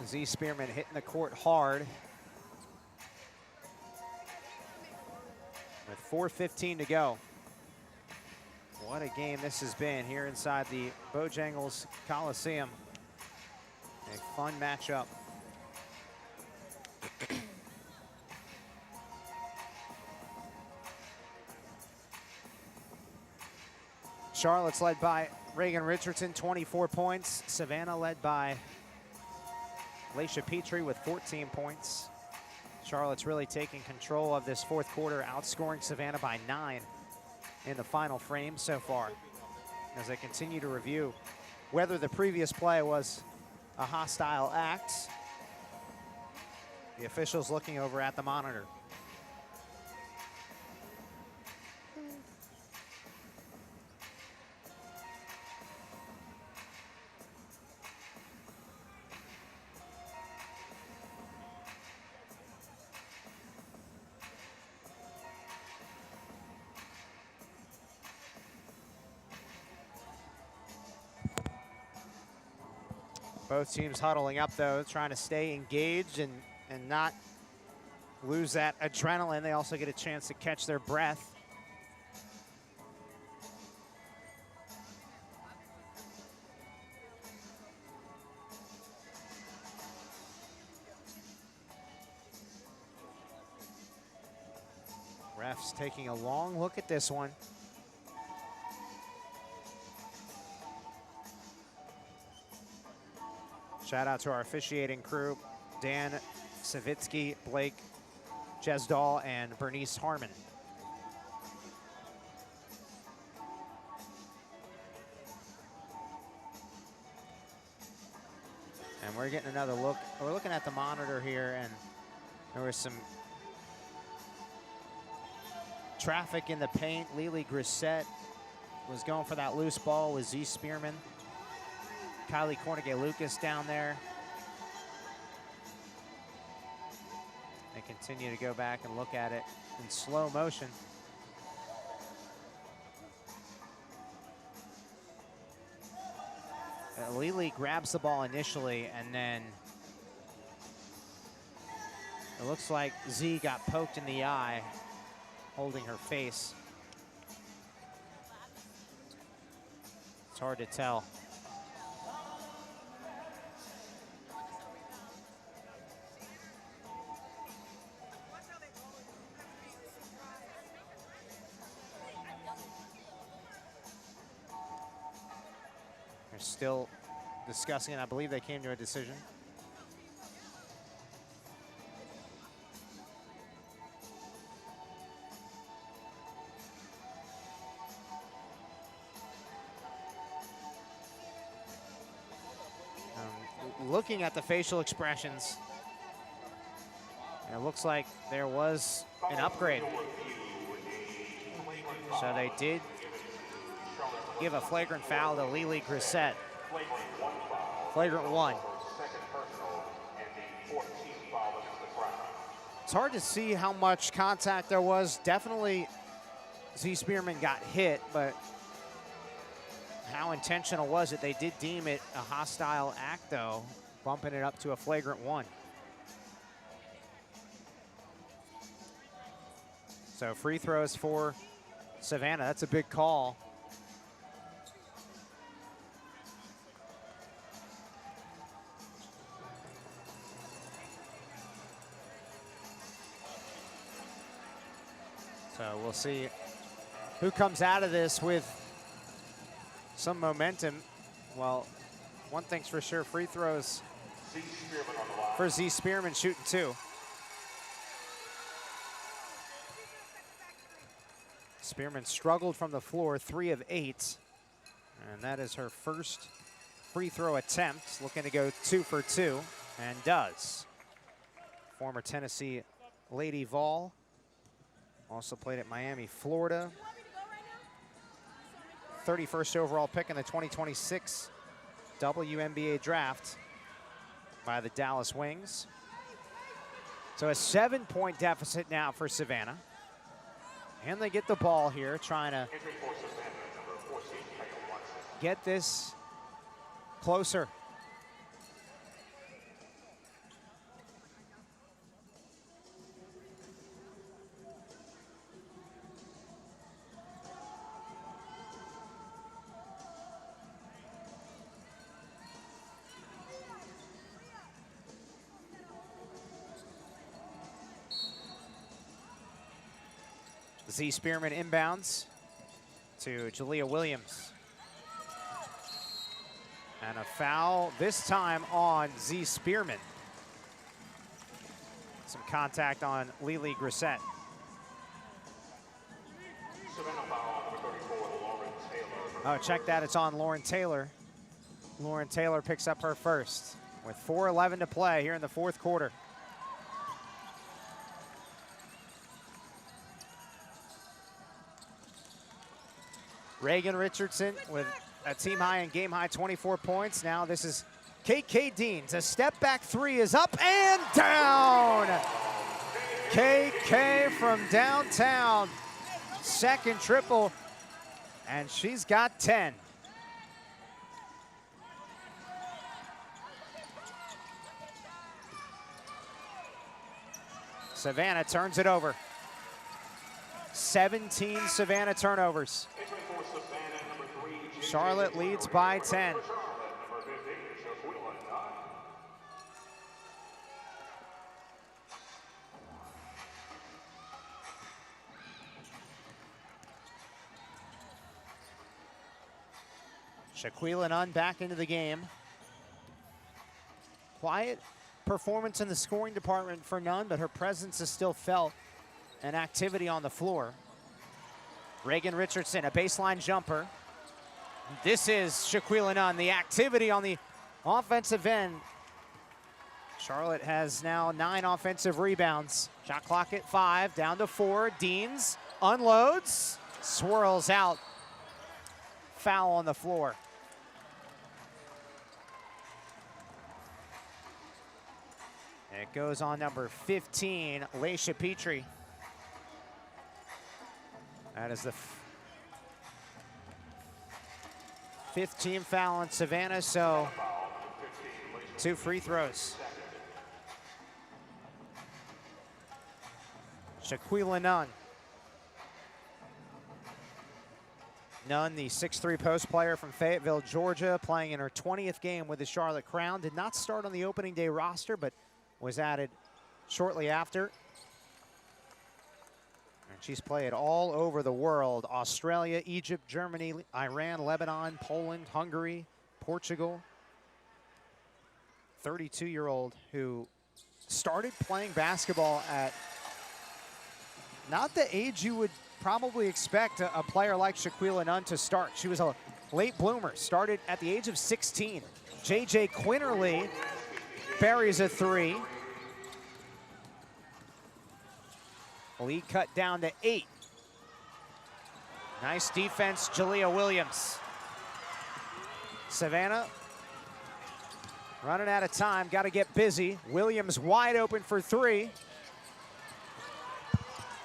Z Spearman hitting the court hard. With 4:15 to go. What a game this has been here inside the Bojangles Coliseum. A fun matchup. Charlotte's led by Reagan Richardson, 24 points. Savannah led by Laisha Petrie with 14 points. Charlotte's really taking control of this fourth quarter, outscoring Savannah by 9 in the final frame so far. As they continue to review whether the previous play was a hostile act. The officials looking over at the monitor. Both teams huddling up, though, trying to stay engaged and not lose that adrenaline. They also get a chance to catch their breath. Refs taking a long look at this one. Shout out to our officiating crew, Dan Savitsky, Blake Jesdahl, and Bernice Harmon. And we're getting another look. We're looking at the monitor here, and there was some traffic in the paint. Lily Grissett was going for that loose ball with Z Spearman. Kylie Cornegay Lucas down there. They continue to go back and look at it in slow motion. Lily grabs the ball initially, and then it looks like Z got poked in the eye, holding her face. It's hard to tell. They're still discussing it. I believe they came to a decision. Looking at the facial expressions, it looks like there was an upgrade. So they did give a flagrant foul to Lily Grissett. Flagrant one. It's hard to see how much contact there was. Definitely Z Spearman got hit, but how intentional was it? They did deem it a hostile act, though, bumping it up to a flagrant one. So free throws for Savannah. That's a big call. So we'll see who comes out of this with some momentum. Well, one thing's for sure, free throws for Z Spearman, shooting 2. Spearman struggled from the floor, 3 of 8. And that is her first free throw attempt, looking to go 2 for 2, and does. Former Tennessee Lady Vol, also played at Miami, Florida. 31st overall pick in the 2026 WNBA draft by the Dallas Wings. So a 7-point deficit now for Savannah. And they get the ball here, trying to get this closer. Z Spearman inbounds to Jalea Williams. And a foul this time on Z Spearman. Some contact on Lily Grissett. Oh, check that, it's on Lauren Taylor. Lauren Taylor picks up her first with 4:11 to play here in the fourth quarter. Reagan Richardson with a team high and game high 24 points. Now this is KK Deans. A step back 3 is up and down. KK from downtown. Second triple, and she's got 10. Savannah turns it over. 17 Savannah turnovers. Charlotte leads by 10. Shaquila Nunn back into the game. Quiet performance in the scoring department for Nunn, but her presence is still felt and activity on the floor. Reagan Richardson, a baseline jumper. This is Shaquila Nunn, the activity on the offensive end. Charlotte has now 9 offensive rebounds. Shot clock at 5, down to 4. Deans unloads, swirls out. Foul on the floor. It goes on number 15, Laisha Petrie. That is the fifth team foul on Savannah, so 2 free throws. Shaquila Nunn. Nunn, the 6'3" post player from Fayetteville, Georgia, playing in her 20th game with the Charlotte Crown. Did not start on the opening day roster, but was added shortly after. And she's played all over the world: Australia, Egypt, Germany, Iran, Lebanon, Poland, Hungary, Portugal. 32-year-old who started playing basketball at not the age you would probably expect a player like Shaquila Nunn to start. She was a late bloomer, started at the age of 16. JJ Quinterly buries a 3. Lead cut down to 8. Nice defense, Jalea Williams. Savannah running out of time, got to get busy. Williams wide open for 3.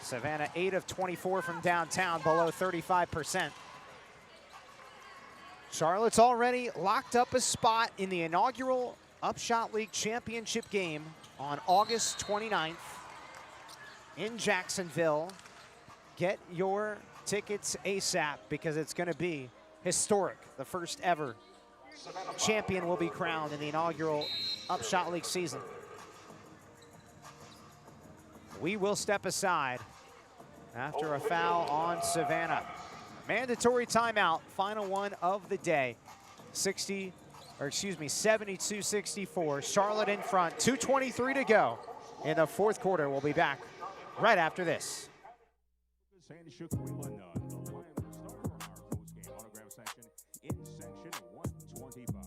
Savannah 8 of 24 from downtown, below 35%. Charlotte's already locked up a spot in the inaugural UPSHOT League championship game on August 29th in Jacksonville. Get your tickets ASAP because it's going to be historic. The first ever champion will be crowned in the inaugural UPSHOT League season. We will step aside after a foul on Savannah. Mandatory timeout, final one of the day. 72-64. Charlotte in front, 2:23 to go in the fourth quarter. We'll be back right after this. And Shaquila Nunn, the Lions starter from our post-game autograph section in section 125.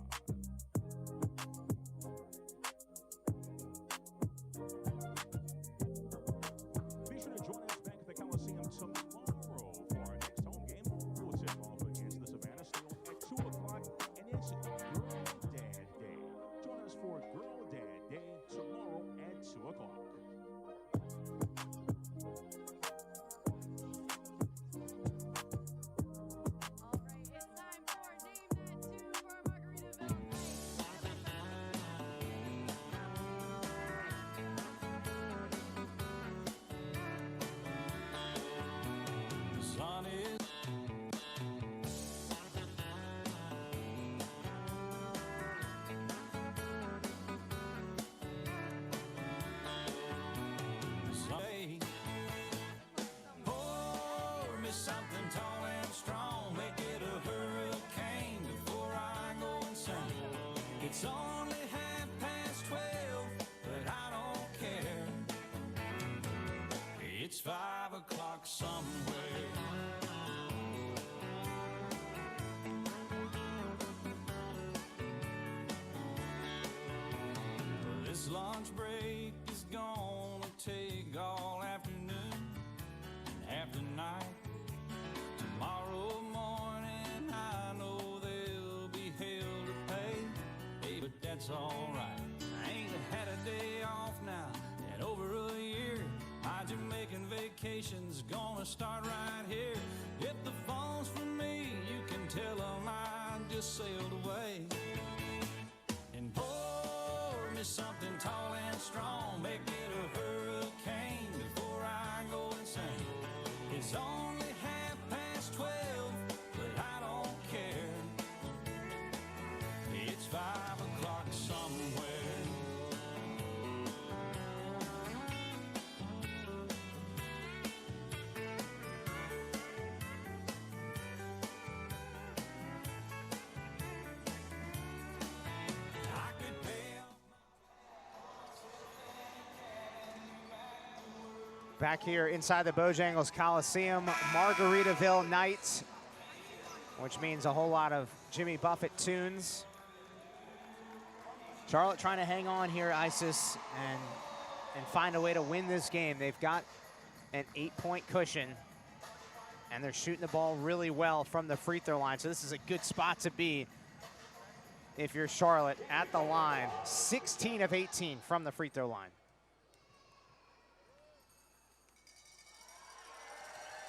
Be sure to join us back at the Coliseum tomorrow for our next home game. We'll tip off against the Savannah Steel at 2 o'clock, and it's Girl Dad Day. Join us for Girl Dad Day tomorrow at 2 o'clock. Something tall and strong, make it a hurricane before I go insane. It's only 12:30, but I don't care. It's 5 o'clock somewhere. This lunch break is gonna take all afternoon and half the night. Tomorrow morning, I know there'll be hell to pay. Hey, but that's alright. I ain't had a day off now in over a year. My Jamaican vacation's gonna start right here. If the phone's for me, you can tell them I just sailed away. And pour me something tall and strong, make it a hurricane before I go insane. It's only 12, but I don't care. It's 5 o'clock somewhere. I could pay off. Back here inside the Bojangles Coliseum, Margaritaville night, which means a whole lot of Jimmy Buffett tunes. Charlotte trying to hang on here, Isis, and find a way to win this game. They've got an 8-point cushion, and they're shooting the ball really well from the free throw line, so this is a good spot to be. if you're Charlotte at the line. 16 of 18 from the free throw line.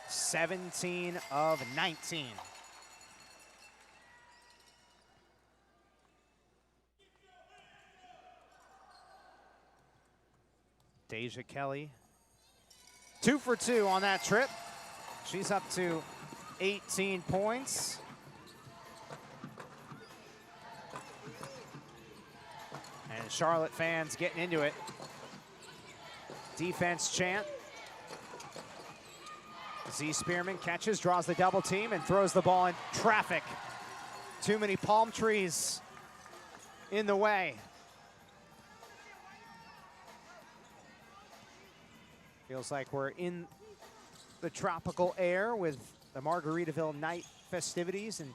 17 of 19. Deja Kelly, 2 for 2 on that trip. She's up to 18 points. And Charlotte fans getting into it. Defense chant. Z Spearman catches, draws the double team, and throws the ball in traffic. Too many palm trees in the way. Feels like we're in the tropical air with the Margaritaville night festivities and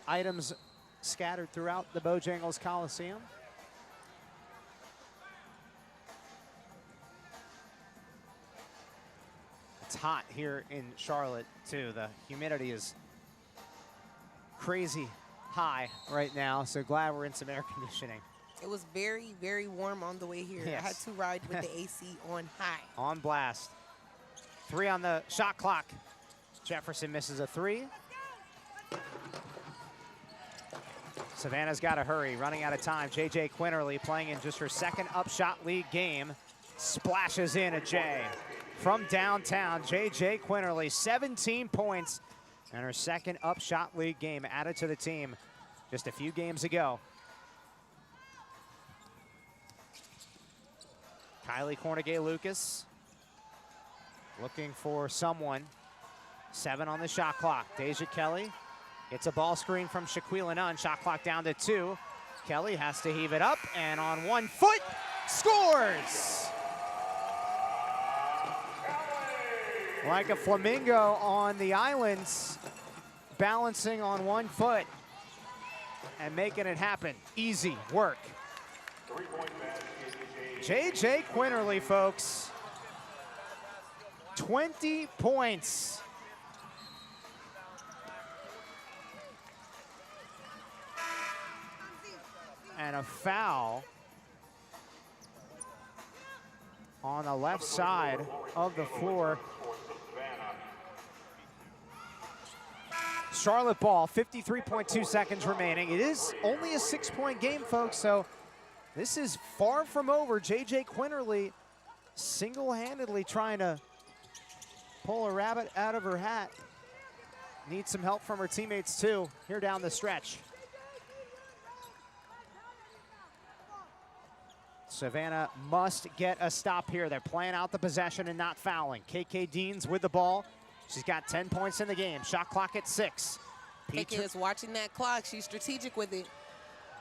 items scattered throughout the Bojangles Coliseum. It's hot here in Charlotte, too. The humidity is crazy high right now, so glad we're in some air conditioning. It was very, very warm on the way here. Yes. I had to ride with the AC on high. On blast. 3 on the shot clock. Jefferson misses a 3. Savannah's got to hurry, running out of time. JJ Quinterly playing in just her second UPSHOT League game. Splashes in a J. From downtown, JJ Quinterly, 17 points, and her second UPSHOT League game added to the team just a few games ago. Kylie Cornegay-Lucas looking for someone. 7 on the shot clock. Deja Kelly gets a ball screen from Shaquila Nunn. Shot clock down to 2. Kelly has to heave it up, and on 1 foot, scores! Like a flamingo on the islands, balancing on 1 foot and making it happen. Easy work. JJ Quinterly, folks. 20 points. And a foul on the left side of the floor. Charlotte ball, 53.2 seconds remaining. It is only a 6-point game, folks, so this is far from over. JJ Quinterly single-handedly trying to pull a rabbit out of her hat. Needs some help from her teammates, too, here down the stretch. Savannah must get a stop here. They're playing out the possession and not fouling. KK Deans with the ball. She's got 10 points in the game. Shot clock at 6. KK is watching that clock. She's strategic with it.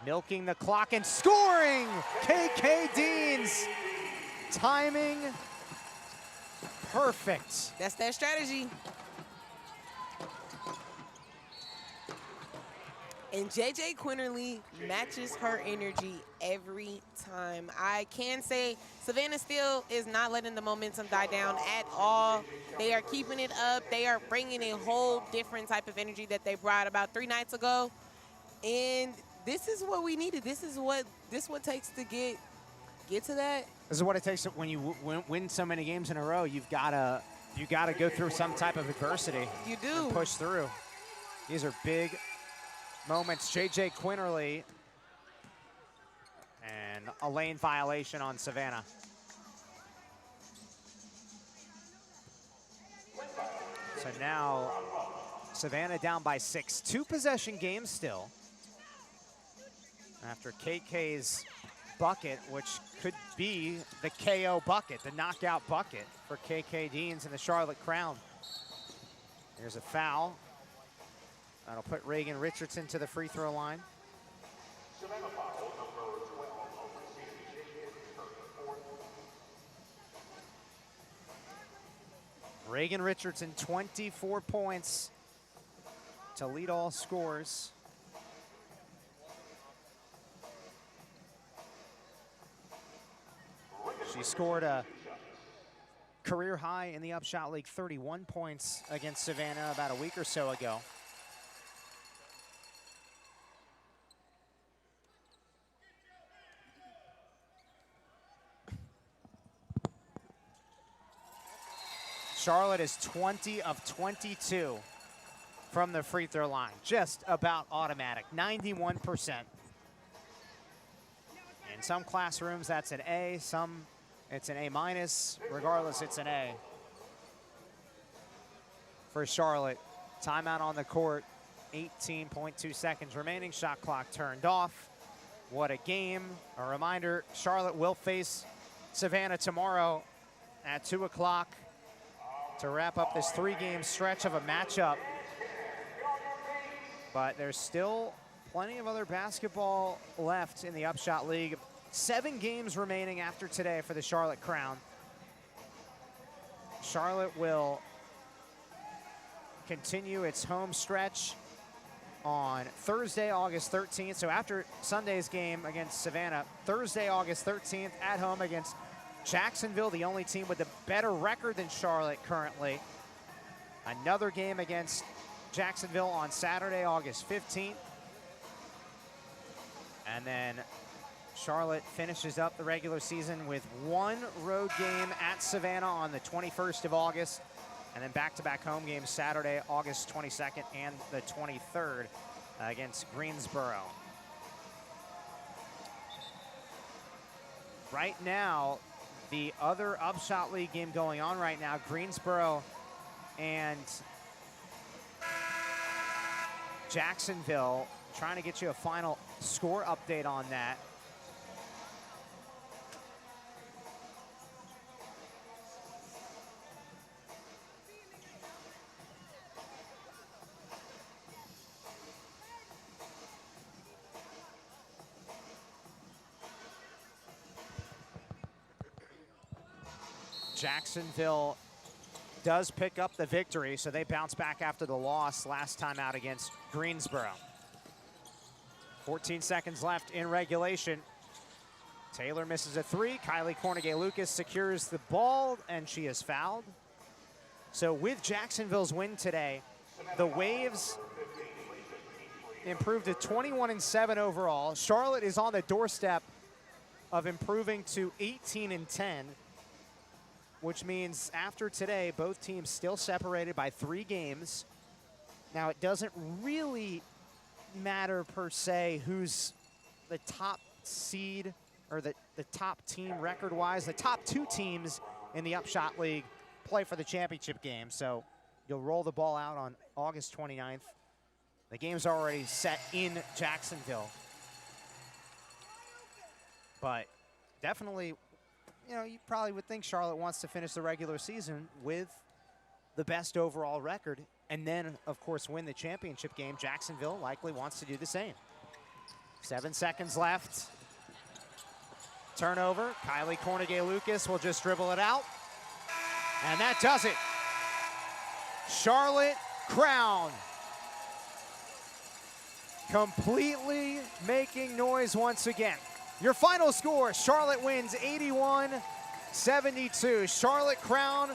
Milking the clock and scoring! KK Deans. Timing perfect. That's that strategy. And JJ Quinterly matches her energy every time. I can say Savannah Steel is not letting the momentum die down at all. They are keeping it up. They are bringing a whole different type of energy that they brought about 3 nights ago. And this is what we needed. This is what it takes to get to that. This is what it takes when you win so many games in a row. You gotta go through some type of adversity. You do. And push through. These are big moments. JJ Quinterly, and a lane violation on Savannah. So now Savannah down by 6. 2 possession games still. After KK's bucket, which could be the KO bucket, the knockout bucket for KK Deans and the Charlotte Crown. Here's a foul. That'll put Reagan Richardson to the free throw line. Reagan Richardson, 24 points to lead all scores. She scored a career high in the UPSHOT League, 31 points against Savannah about a week or so ago. Charlotte is 20 of 22 from the free throw line. Just about automatic, 91%. In some classrooms, that's an A. Some, it's an A minus. Regardless, it's an A for Charlotte. Timeout on the court. 18.2 seconds remaining. Shot clock turned off. What a game. A reminder, Charlotte will face Savannah tomorrow at 2 o'clock to wrap up this 3-game stretch of a matchup. But there's still plenty of other basketball left in the UPSHOT League. 7 games remaining after today for the Charlotte Crown. Charlotte will continue its home stretch on Thursday, August 13th. So after Sunday's game against Savannah, Thursday, August 13th, at home against Jacksonville, the only team with a better record than Charlotte currently. Another game against Jacksonville on Saturday, August 15th. And then Charlotte finishes up the regular season with 1 road game at Savannah on the 21st of August. And then back-to-back home games Saturday, August 22nd and the 23rd against Greensboro. Right now, the other UPSHOT League game going on right now, Greensboro and Jacksonville, trying to get you a final score update on that. Jacksonville does pick up the victory, so they bounce back after the loss last time out against Greensboro. 14 seconds left in regulation. Taylor misses a 3. Kylie Cornegay-Lucas secures the ball, and she is fouled. So with Jacksonville's win today, the Waves improved to 21-7 overall. Charlotte is on the doorstep of improving to 18-10. Which means after today, both teams still separated by 3 games. Now, it doesn't really matter per se who's the top seed or the top team record-wise. The top 2 teams in the UPSHOT League play for the championship game. So you'll roll the ball out on August 29th. The game's already set in Jacksonville. But definitely, you know, you probably would think Charlotte wants to finish the regular season with the best overall record and then, of course, win the championship game. Jacksonville likely wants to do the same. 7 seconds left. Turnover. Kylie Cornegay-Lucas will just dribble it out. And that does it. Charlotte Crown completely making noise once again. Your final score, Charlotte wins 81-72. Charlotte Crown,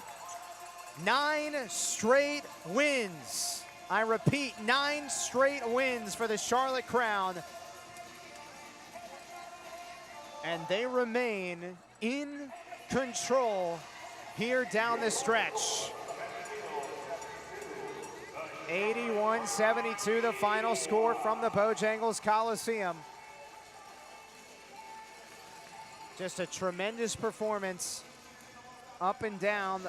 9 straight wins. I repeat, 9 straight wins for the Charlotte Crown. And they remain in control here down the stretch. 81-72, the final score from the Bojangles Coliseum. Just a tremendous performance up and down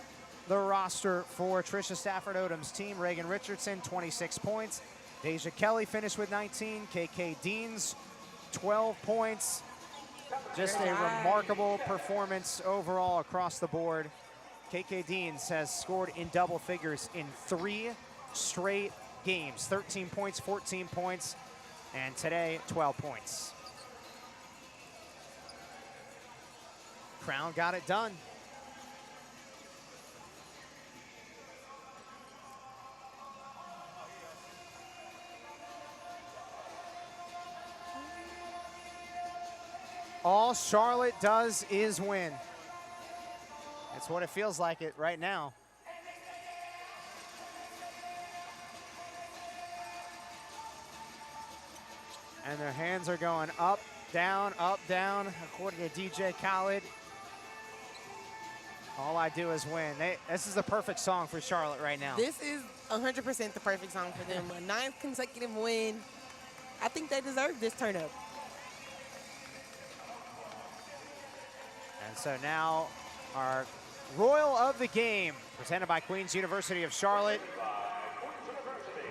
the roster for Tricia Stafford-Odom's team. Reagan Richardson, 26 points. Deja Kelly finished with 19. KK Deans, 12 points. Just a remarkable performance overall across the board. KK Deans has scored in double figures in 3 straight games. 13 points, 14 points, and today, 12 points. Crown got it done. All Charlotte does is win. That's what it feels like it right now. And their hands are going up, down, according to DJ Khaled. All I do is win. This is the perfect song for Charlotte right now. This is 100% the perfect song for them. A 9th consecutive win. I think they deserve this turn up. And so now our Royal of the Game, presented by Queens University of Charlotte,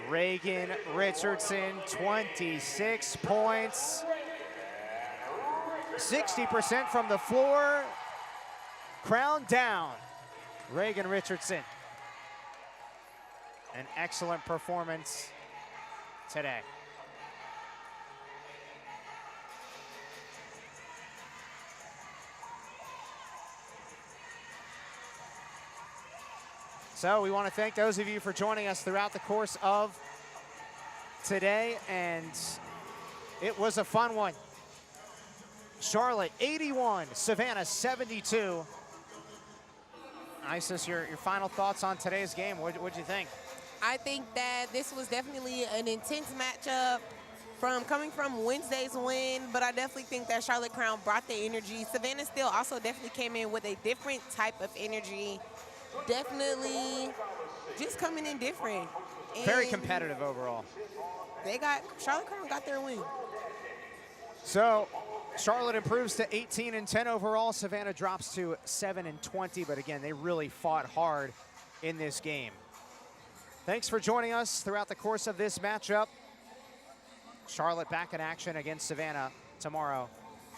Reagan Richardson, 26 points, 60% from the floor, crown down, Reagan Richardson. An excellent performance today. So we want to thank those of you for joining us throughout the course of today, and it was a fun one. Charlotte 81, Savannah 72. Isis, your final thoughts on today's game. What'd you think? I think that this was definitely an intense matchup coming from Wednesday's win, but I definitely think that Charlotte Crown brought the energy. Savannah Steel also definitely came in with a different type of energy. Definitely just coming in different. Very competitive overall. Charlotte Crown got their win. So Charlotte improves to 18-10 overall. Savannah drops to 7-20, but again, they really fought hard in this game. Thanks for joining us throughout the course of this matchup. Charlotte back in action against Savannah tomorrow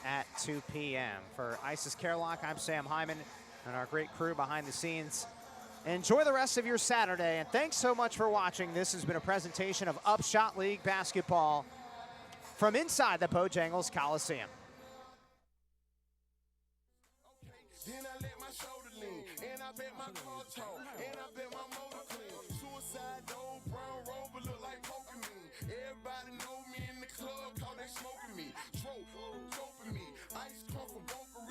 at 2 p.m. For Isis Kerlock, I'm Sam Hyman and our great crew behind the scenes. Enjoy the rest of your Saturday, and thanks so much for watching. This has been a presentation of UPSHOT League basketball from inside the Bojangles Coliseum. Then I let my shoulder lean, and I bet my car talk, and I bet my motor clean. Suicide, old brown rover look like Pokemon. Everybody know me in the club, cause they smoking me. Trope, me. Ice come from Boca